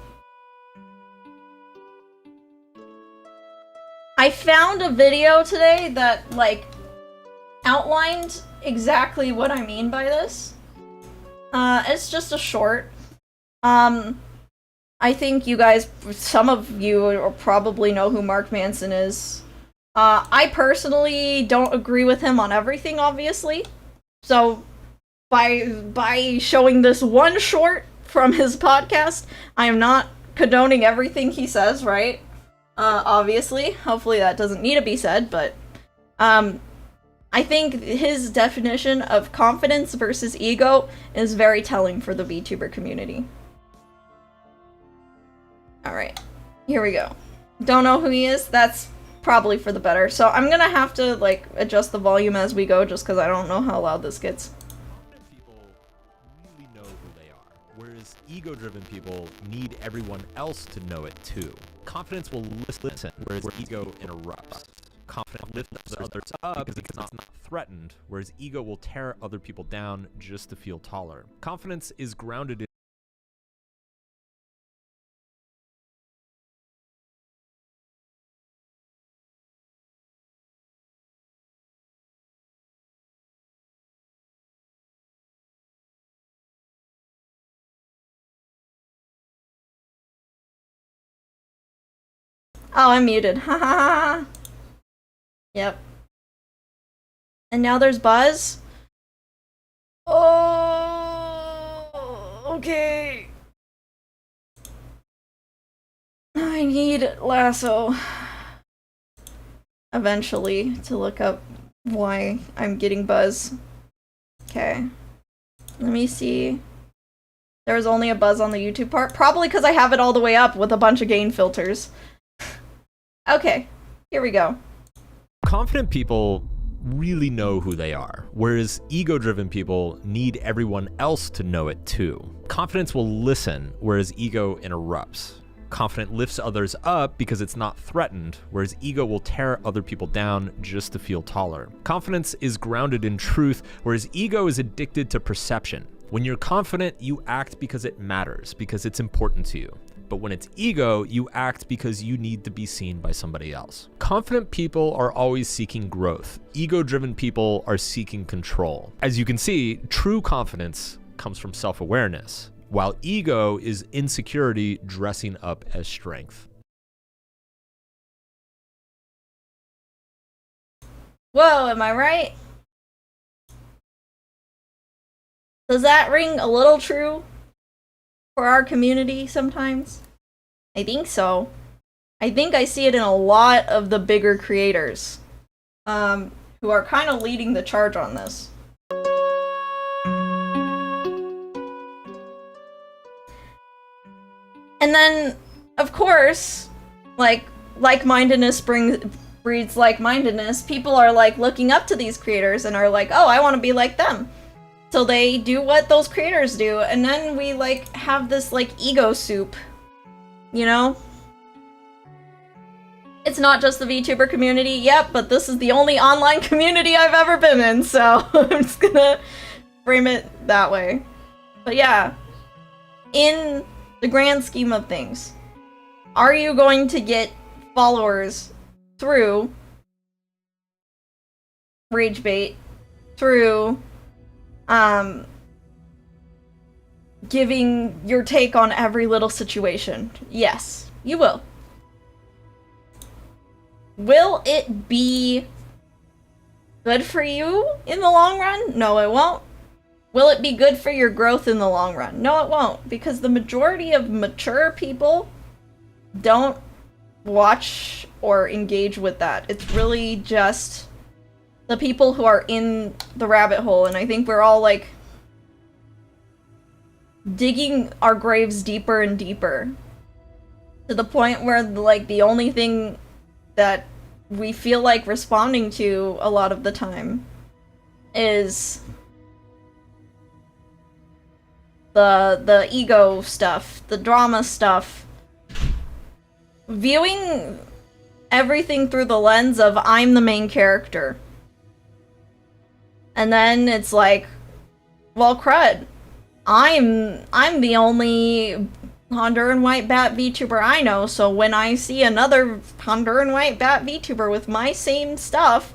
A: I found a video today that, like, outlined exactly what I mean by this. It's just a short. I think you guys, some of you probably know who Mark Manson is. I personally don't agree with him on everything, obviously. So, by showing this one short from his podcast, I am not condoning everything he says, right? Obviously. Hopefully that doesn't need to be said, but, I think his definition of confidence versus ego is very telling for the VTuber community. Alright, here we go. Don't know who he is? That's probably for the better. So I'm gonna have to, like, adjust the volume as we go, just because I don't know how loud this gets.
B: People really know who they are, whereas ego-driven people need everyone else to know it too. Confidence will listen, whereas ego interrupts. Confidence lifts others up because it's not threatened, whereas ego will tear other people down just to feel taller. Confidence is grounded in
A: Oh, I'm muted. Ha ha ha. Yep. And now there's Buzz? Oh, okay. I need Lasso eventually to look up why I'm getting Buzz. Okay. Let me see. There was only a Buzz on the YouTube part. Probably because I have it all the way up with a bunch of gain filters. Okay, here we go.
B: confident people really know who they are, whereas ego-driven people need everyone else to know it too. Confidence will listen, whereas ego interrupts. Confident lifts others up because it's not threatened, whereas ego will tear other people down just to feel taller. Confidence is grounded in truth, whereas ego is addicted to perception. When you're confident, you act because it matters, because it's important to you. But when it's ego, you act because you need to be seen by somebody else. Confident people are always seeking growth. Ego-driven people are seeking control. As you can see, true confidence comes from self-awareness, while ego is insecurity dressing up as strength.
A: Whoa, am I right? Does that ring a little true for our community sometimes? I think so. I think I see it in a lot of the bigger creators, who are kind of leading the charge on this. And then, of course, like-mindedness breeds like-mindedness. People are like looking up to these creators and are like, oh, I want to be like them. So they do what those creators do, and then we like have this like ego soup, you know? It's not just the VTuber community, yep, but this is the only online community I've ever been in, so I'm just gonna frame it that way. But yeah, in the grand scheme of things, are you going to get followers through rage bait, through giving your take on every little situation? Yes, you will. Will it be good for you in the long run? No, it won't. Will it be good for your growth in the long run? No, it won't, because the majority of mature people don't watch or engage with that. It's really just the people who are in the rabbit hole, and I think we're all like digging our graves deeper and deeper to the point where like the only thing that we feel like responding to a lot of the time is the ego stuff, the drama stuff, viewing everything through the lens of I'm the main character. And then it's like, well, crud, I'm the only Honduran white bat VTuber I know, so when I see another Honduran white bat VTuber with my same stuff,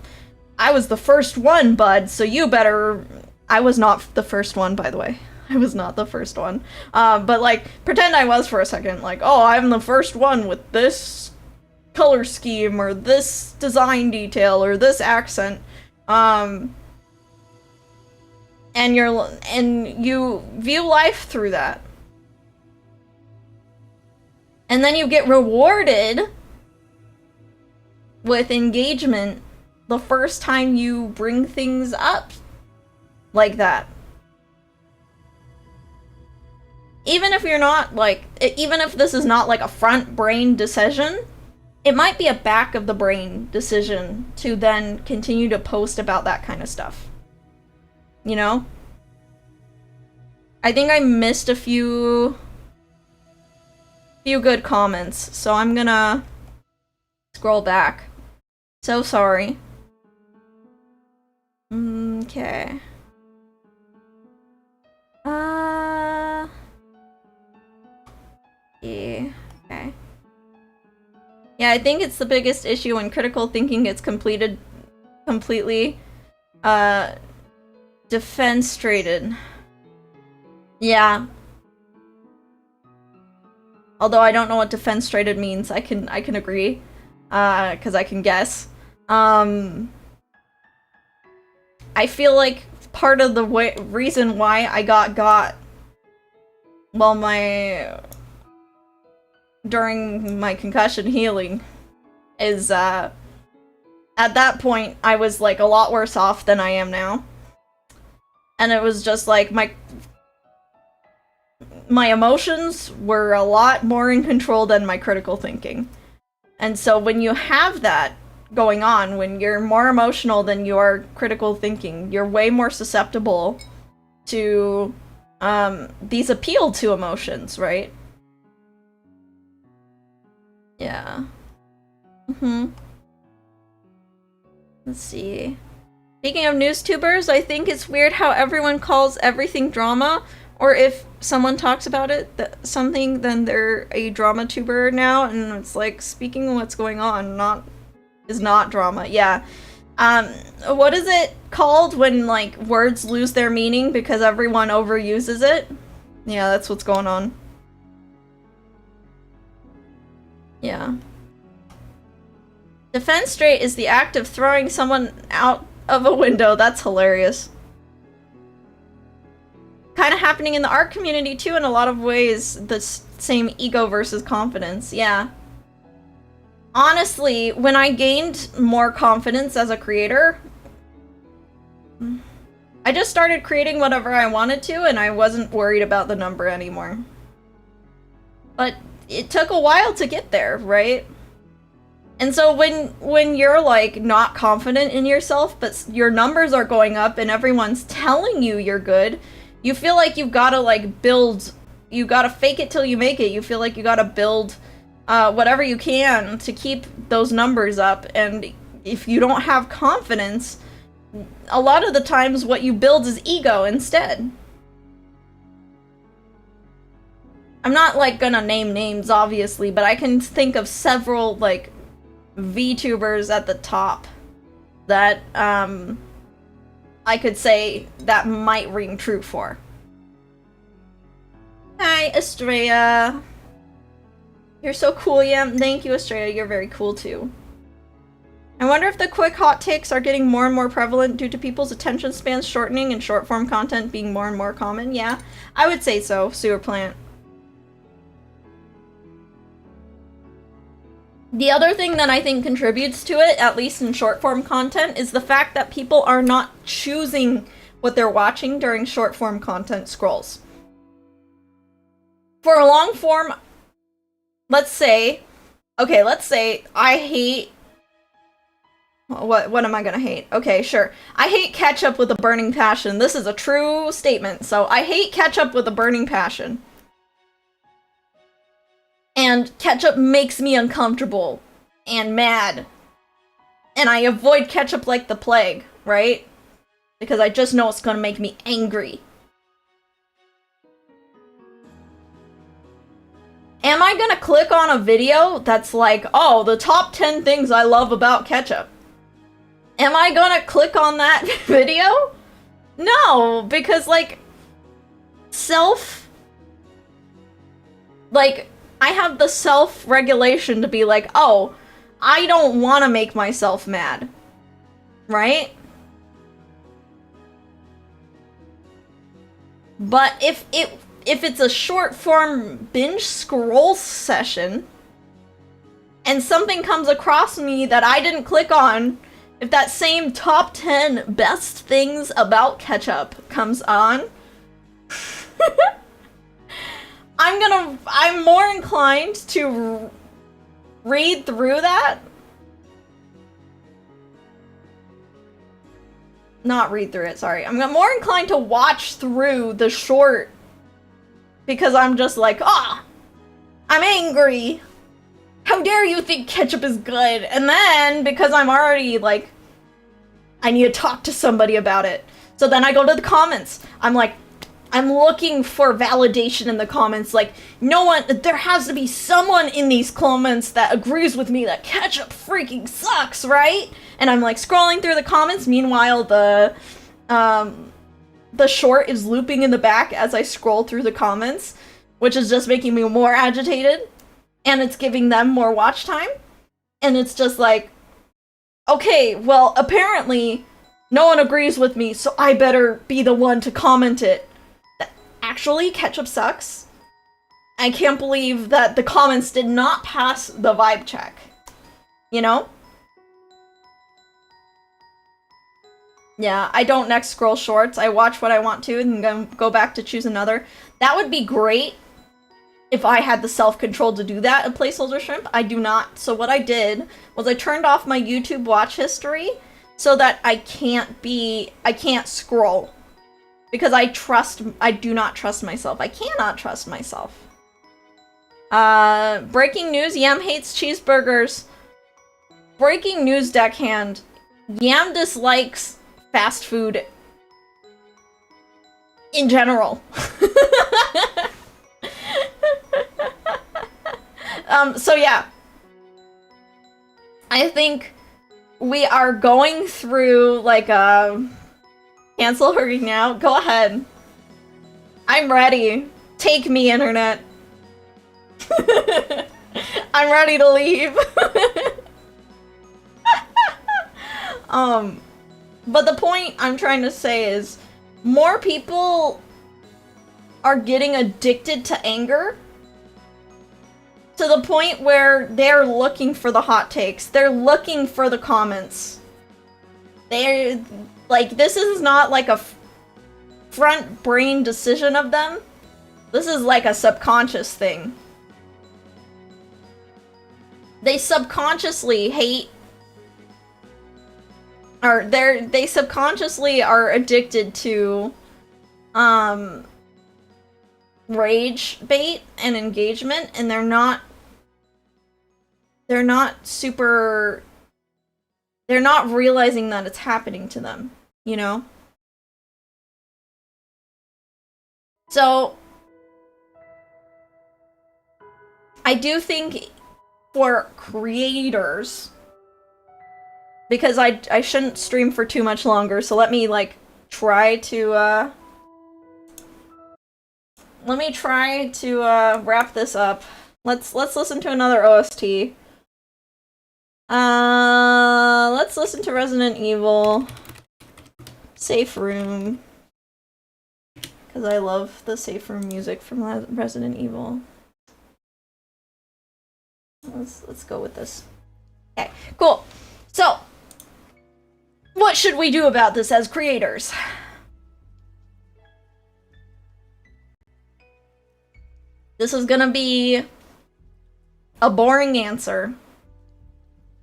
A: I was the first one, bud, so you better... I was not the first one, by the way. I was not the first one. But, like, pretend I was for a second. Like, oh, I'm the first one with this color scheme, or this design detail, or this accent. And you view life through that. And then you get rewarded with engagement the first time you bring things up like that. Even if you're not, like, even if this is not like a front brain decision, it might be a back of the brain decision to then continue to post about that kind of stuff. You know? I think I missed a few good comments, so I'm gonna scroll back. So sorry. Okay. Yeah. Okay. Yeah, I think it's the biggest issue when critical thinking gets completely defenstrated. Yeah. Although I don't know what defenstrated means, I can agree, because I can guess. I feel like part of the reason why I got, well, during my concussion healing, is, at that point, I was, like, a lot worse off than I am now. And it was just, like, my emotions were a lot more in control than my critical thinking. And so when you have that going on, when you're more emotional than you are critical thinking, you're way more susceptible to these appeal to emotions, right? Yeah. Let's see. Speaking of newstubers, I think it's weird how everyone calls everything drama, or if someone talks about it, something, then they're a drama tuber now, and it's like, speaking of what's going on, is not drama. Yeah. What is it called when, like, words lose their meaning because everyone overuses it? Yeah, that's what's going on. Yeah. Defenstrate is the act of throwing someone out of a window. That's hilarious. Kind of happening in the art community too in a lot of ways. The same ego versus confidence. Yeah. honestly, when I gained more confidence as a creator, I just started creating whatever I wanted to, and I wasn't worried about the number anymore. But it took a while to get there, right? And so when you're like not confident in yourself, but your numbers are going up and everyone's telling you you're good, you feel like you've got to like build, you got to fake it till you make it. You feel like you got to build whatever you can to keep those numbers up. And if you don't have confidence, a lot of the times what you build is ego instead. I'm not like gonna name names obviously, but I can think of several like VTubers at the top that I could say that might ring true for. Hi, Estrella. You're so cool, yeah. Thank you, Estrella. You're very cool too. I wonder if the quick hot takes are getting more and more prevalent due to people's attention spans shortening and short form content being more and more common. Yeah, I would say so, Sewer Plant. The other thing that I think contributes to it, at least in short form content, is the fact that people are not choosing what they're watching during short form content scrolls. For a long form, let's say I hate... What am I gonna hate? Okay, sure. I hate ketchup with a burning passion. This is a true statement. So I hate ketchup with a burning passion. And ketchup makes me uncomfortable and mad. And I avoid ketchup like the plague, right? Because I just know it's gonna make me angry. Am I gonna click on a video that's like, oh, the top 10 things I love about ketchup? Am I gonna click on that video? No, because like, I have the self-regulation to be like, oh, I don't want to make myself mad. Right? But if it's a short-form binge scroll session, and something comes across me that I didn't click on, if that same top 10 best things about ketchup comes on, I'm more inclined to read through that. Not read through it, sorry. I'm more inclined to watch through the short because I'm just like, I'm angry. How dare you think ketchup is good? And then, because I'm already like, I need to talk to somebody about it. So then I go to the comments. I'm like, I'm looking for validation in the comments, like, there has to be someone in these comments that agrees with me that ketchup freaking sucks, right? And I'm like scrolling through the comments, meanwhile the short is looping in the back as I scroll through the comments, which is just making me more agitated, and it's giving them more watch time, and it's just like, okay, well, apparently no one agrees with me, so I better be the one to comment it. Actually, ketchup sucks. I can't believe that the comments did not pass the vibe check. You know? Yeah, I don't next scroll shorts. I watch what I want to and then go back to choose another. That would be great if I had the self-control to do that in Placeholder Shrimp. I do not. So what I did was I turned off my YouTube watch history so that I can't scroll. Because I do not trust myself. I cannot trust myself. Breaking news, Yam hates cheeseburgers. Breaking news, deckhand. Yam dislikes fast food in general. So yeah. I think we are going through like cancel hurry now? Go ahead. I'm ready. Take me, internet. I'm ready to leave. But the point I'm trying to say is more people are getting addicted to anger. to the point where they're looking for the hot takes. They're looking for the comments. They're like, this is not like a front brain decision of them. This is like a subconscious thing. They subconsciously hate, or they subconsciously are addicted to rage bait and engagement, and they're not realizing that it's happening to them, you know? So I do think for creators, because I shouldn't stream for too much longer, so let me like try to wrap this up. Let's listen to another OST. Let's listen to Resident Evil Safe Room, because I love the safe room music from Resident Evil. Let's go with this. Okay, cool. So, what should we do about this as creators? This is gonna be a boring answer.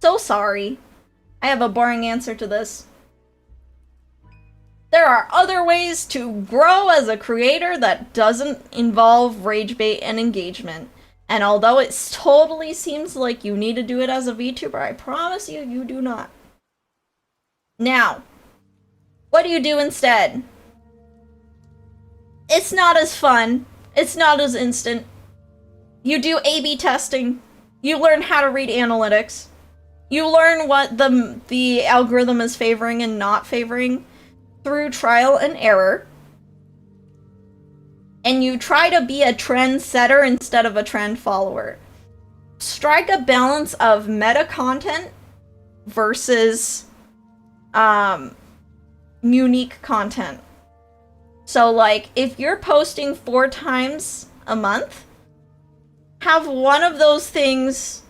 A: So sorry. I have a boring answer to this. There are other ways to grow as a creator that doesn't involve rage bait and engagement. And although it totally seems like you need to do it as a VTuber, I promise you, you do not. Now, what do you do instead? It's not as fun. It's not as instant. You do A/B testing. You learn how to read analytics. You learn what the algorithm is favoring and not favoring through trial and error. And you try to be a trend setter instead of a trend follower. Strike a balance of meta content versus unique content. So like, if you're posting 4 times a month, have one of those things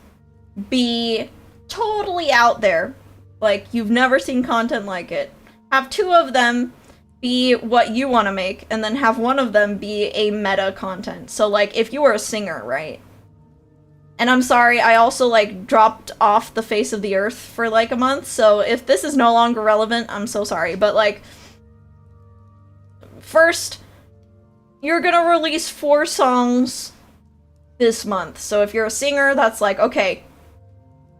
A: be totally out there, like you've never seen content like it. Have 2 of them be what you want to make, and then have one of them be a meta content. So like, if you were a singer, right? And I'm sorry, I also like dropped off the face of the earth for like a month, so if this is no longer relevant, I'm so sorry. But like, first, you're gonna release 4 songs this month. So if you're a singer, that's like, okay,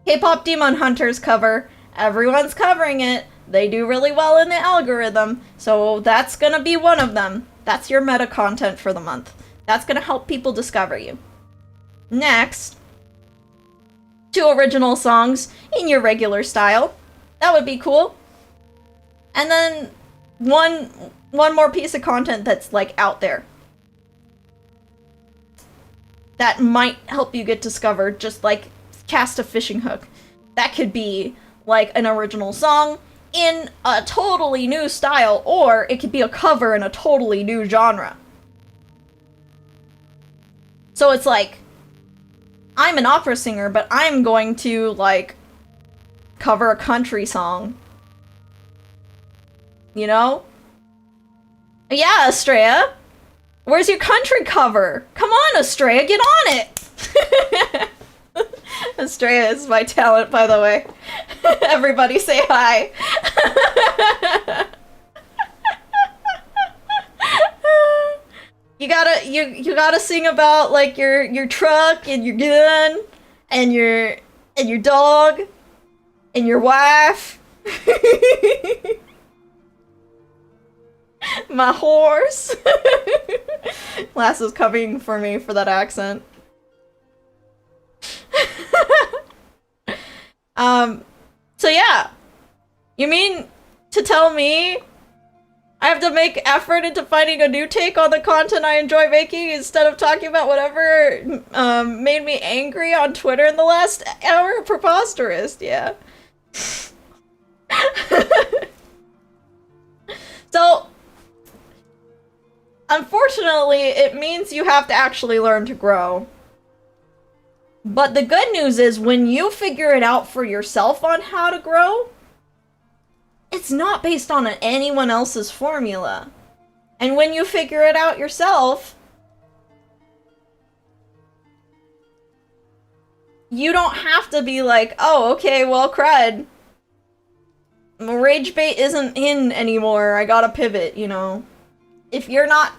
A: K-pop Demon Hunters cover, everyone's covering it, they do really well in the algorithm, so that's gonna be one of them. That's your meta content for the month. That's gonna help people discover you. Next, 2 original songs in your regular style. That would be cool. And then one more piece of content that's like out there, that might help you get discovered, just like cast a fishing hook. That could be like an original song in a totally new style, or it could be a cover in a totally new genre. So it's like, I'm an opera singer, but I'm going to like cover a country song. You know? Yeah, Estrella. Where's your country cover? Come on, Estrella, get on it! Estrella is my talent, by the way. Everybody say hi. You gotta sing about like your truck and your gun and your dog and your wife. My horse. Lass is covering for me for that accent. So yeah. You mean to tell me I have to make effort into finding a new take on the content I enjoy making instead of talking about whatever made me angry on Twitter in the last hour? Preposterous, yeah. So, unfortunately, it means you have to actually learn to grow. But the good news is when you figure it out for yourself on how to grow, it's not based on anyone else's formula. And when you figure it out yourself, you don't have to be like, oh, okay, well, crud. Rage bait isn't in anymore. I gotta pivot, you know. If you're not,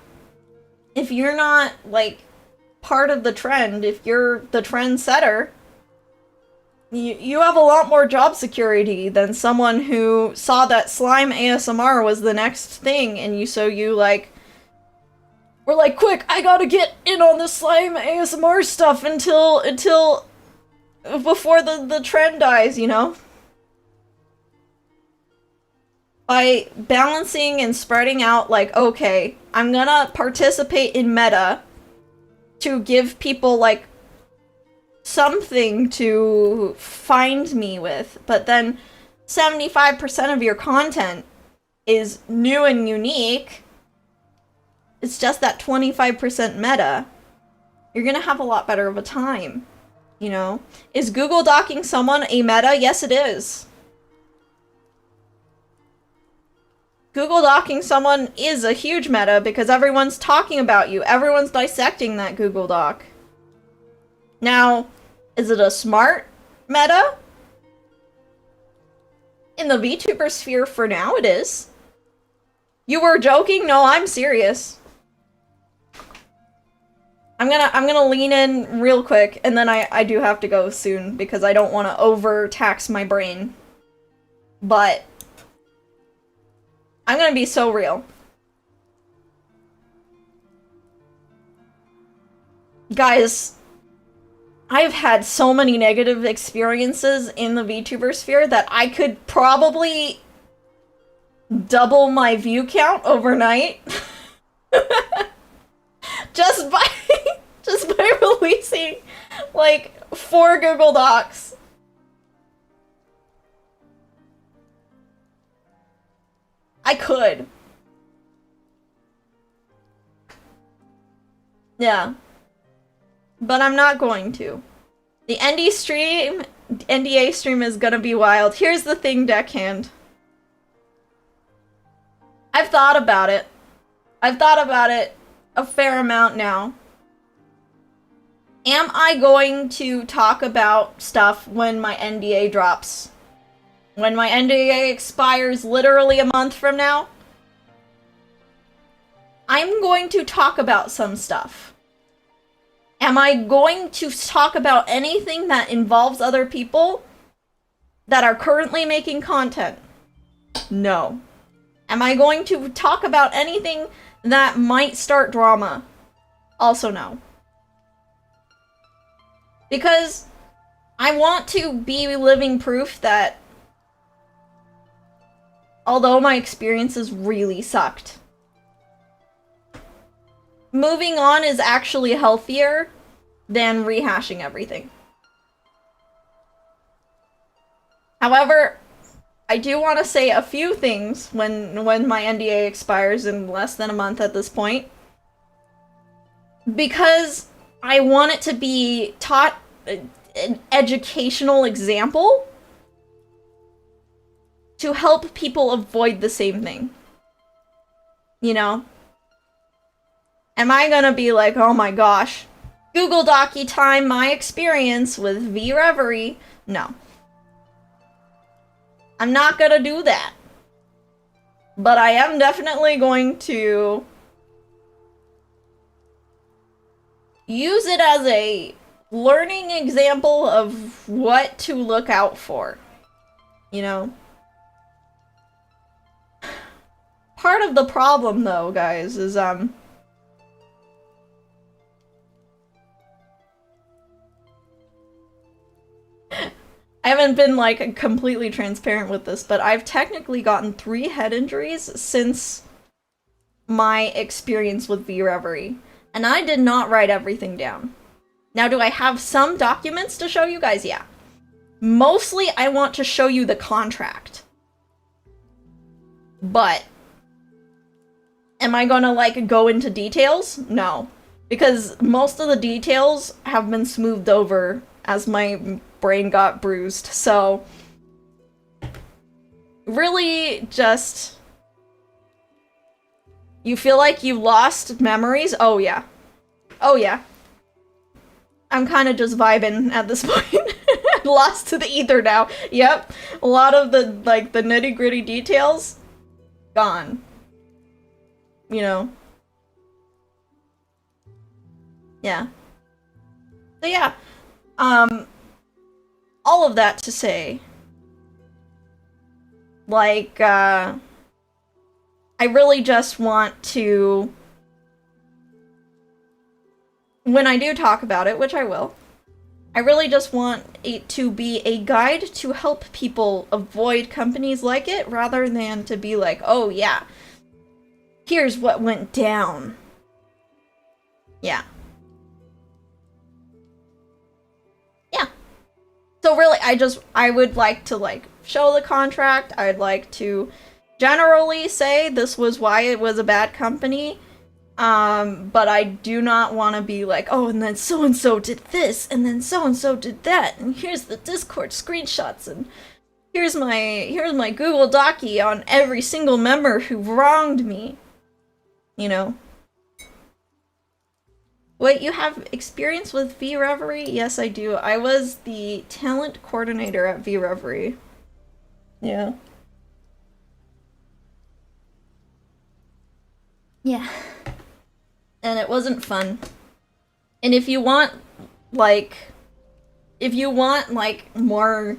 A: like, part of the trend, if you're the trendsetter, you have a lot more job security than someone who saw that slime ASMR was the next thing, and you like, we're like, quick, I gotta get in on the slime ASMR stuff until before the trend dies, you know? By balancing and spreading out, like, okay, I'm gonna participate in meta to give people, like, something to find me with, but then 75% of your content is new and unique. It's just that 25% meta. You're gonna have a lot better of a time, you know? Is Google docking someone a meta? Yes, it is. Google docking someone is a huge meta because everyone's talking about you. Everyone's dissecting that Google doc. Now, is it a smart meta? In the VTuber sphere for now, it is. You were joking? No, I'm serious. I'm gonna lean in real quick, and then I do have to go soon because I don't want to overtax my brain. But I'm gonna be so real. Guys, I've had so many negative experiences in the VTuber sphere that I could probably double my view count overnight. just by releasing like 4 Google Docs. I could. Yeah. But I'm not going to. The NDA stream is gonna be wild. Here's the thing, Deckhand. I've thought about it. I've thought about it a fair amount now. Am I going to talk about stuff when my NDA drops? When my NDA expires literally a month from now? I'm going to talk about some stuff. Am I going to talk about anything that involves other people that are currently making content? No. Am I going to talk about anything that might start drama? Also no. Because I want to be living proof that although my experiences really sucked, moving on is actually healthier than rehashing everything. However, I do want to say a few things when my NDA expires in less than a month at this point. Because I want it to be taught an educational example to help people avoid the same thing. You know? Am I gonna be like, oh my gosh, Google Docky time, my experience with V-Reverie? No. I'm not gonna do that. But I am definitely going to use it as a learning example of what to look out for. You know? Part of the problem, though, guys, is, I haven't been, like, completely transparent with this, but I've technically gotten 3 head injuries since my experience with V-Reverie. And I did not write everything down. Now, do I have some documents to show you guys? Yeah. Mostly, I want to show you the contract. But am I gonna, like, go into details? No. Because most of the details have been smoothed over as my brain got bruised. So, really just... You feel like you lost memories? Oh yeah. Oh yeah. I'm kind of just vibing at this point. Lost to the ether now. Yep. A lot of the, like, the nitty-gritty details, gone. You know? Yeah. So yeah. All of that to say, like, I really just want to, when I do talk about it, which I will, I really just want it to be a guide to help people avoid companies like it, rather than to be like, oh yeah, here's what went down. Yeah. Yeah. So really, I would like to, like, show the contract. I'd like to generally say this was why it was a bad company. But I do not want to be like, oh, and then so-and-so did this, and then so-and-so did that, and here's the Discord screenshots, and here's my Google Docie on every single member who wronged me. You know? Wait, you have experience with V-Reverie? Yes, I do. I was the talent coordinator at V-Reverie. Yeah. Yeah. And it wasn't fun. And if you want, like, more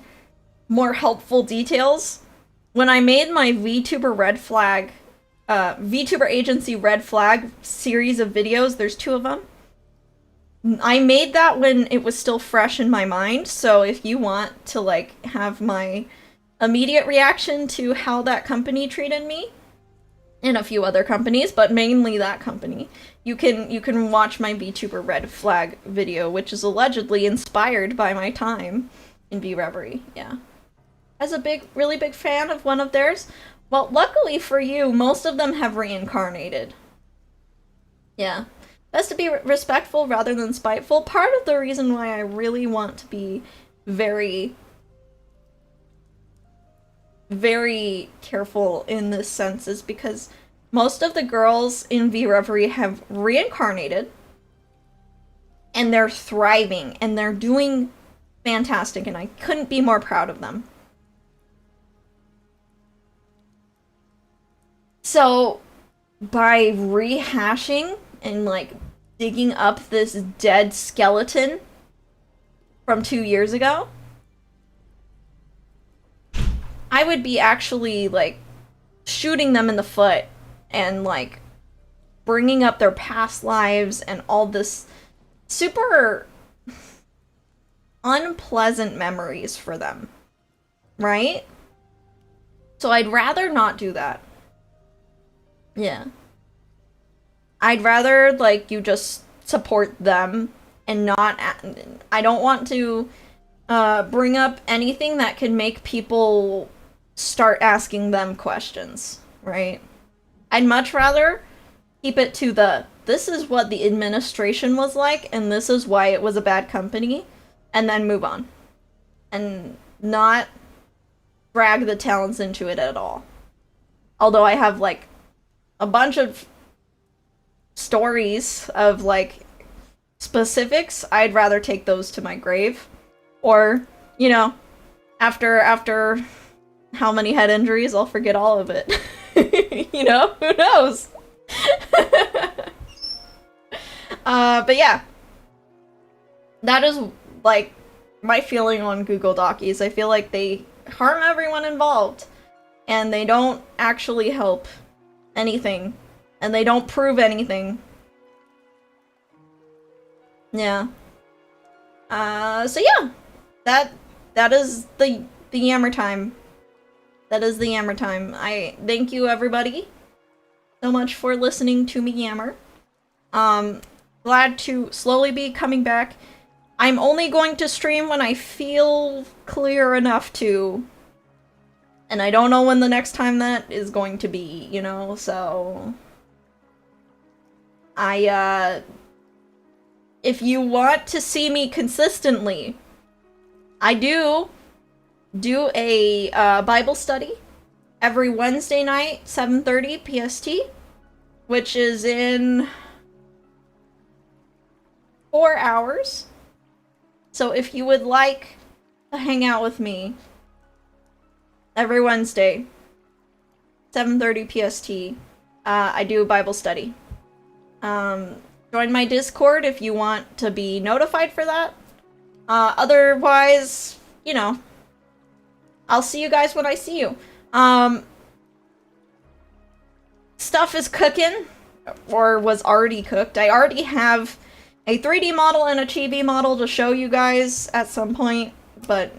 A: helpful details, when I made my VTuber Red Flag, VTuber Agency Red Flag series of videos, there's 2 of them. I made that when it was still fresh in my mind, so if you want to, like, have my immediate reaction to how that company treated me, and a few other companies, but mainly that company, you can watch my VTuber Red Flag video, which is allegedly inspired by my time in V-Reverie. Yeah. As a really big fan of one of theirs, well, luckily for you, most of them have reincarnated. Yeah. Best to be respectful rather than spiteful. Part of the reason why I really want to be very, very careful in this sense is because most of the girls in V-Reverie have reincarnated, and they're thriving, and they're doing fantastic, and I couldn't be more proud of them. So, by rehashing and, like, digging up this dead skeleton from 2 years ago, I would be actually, like, shooting them in the foot and, like, bringing up their past lives and all this super unpleasant memories for them, right? So I'd rather not do that. Yeah. I'd rather, like, you just support them and not... I don't want to bring up anything that can make people start asking them questions, right? I'd much rather keep it to this is what the administration was like, and this is why it was a bad company, and then move on. And not drag the talents into it at all. Although I have, like, a bunch of stories of, like, specifics, I'd rather take those to my grave. Or, you know, after how many head injuries, I'll forget all of it. You know? Who knows? But yeah. That is, like, my feeling on Google Docies. I feel like they harm everyone involved. And they don't actually help anything. And they don't prove anything. Yeah. So yeah. That is the Yammer Time. That is the Yammer Time. I thank you, everybody, so much for listening to me yammer. Glad to slowly be coming back. I'm only going to stream when I feel clear enough to. And I don't know when the next time that is going to be, you know, so... if you want to see me consistently, I do a Bible study every Wednesday night, 7:30 PST, which is in 4 hours. So if you would like to hang out with me every Wednesday, 7:30 PST, I do a Bible study. Join my Discord if you want to be notified for that. Otherwise, you know, I'll see you guys when I see you. Stuff is cooking, or was already cooked. I already have a 3D model and a chibi model to show you guys at some point, but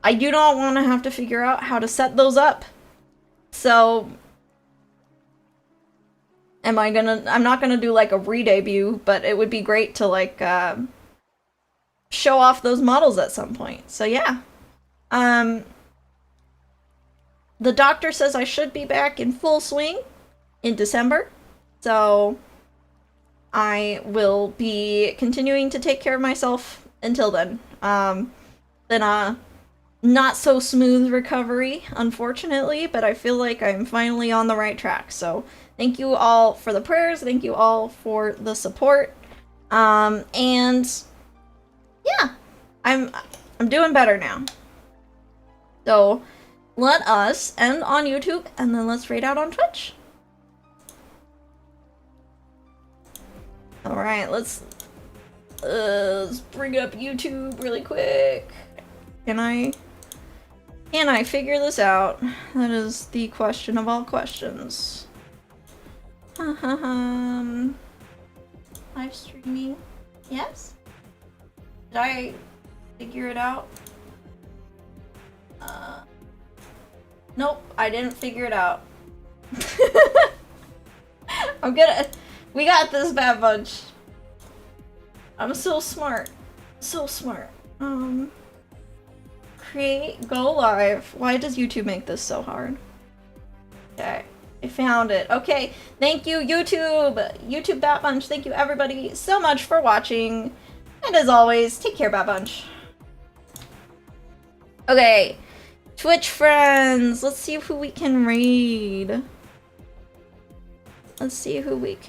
A: I do not want to have to figure out how to set those up. So, I'm not gonna do like a re-debut, but it would be great to like, show off those models at some point. So yeah. The doctor says I should be back in full swing in December. So I will be continuing to take care of myself until then. Then a not so smooth recovery, unfortunately, but I feel like I'm finally on the right track. So thank you all for the prayers, thank you all for the support. And yeah, I'm doing better now. So let us end on YouTube and then let's raid out on Twitch. Alright, let's bring up YouTube really quick. Can I figure this out? That is the question of all questions. Live streaming. Yes? Did I figure it out? Nope, I didn't figure it out. We got this, bad bunch. I'm so smart. So smart. Create, go live. Why does YouTube make this so hard? Okay, I found it. Okay, thank you, YouTube. YouTube Bat Bunch, thank you everybody so much for watching. And as always, take care, Bat Bunch. Okay, Twitch friends, let's see who we can raid. Let's see who we can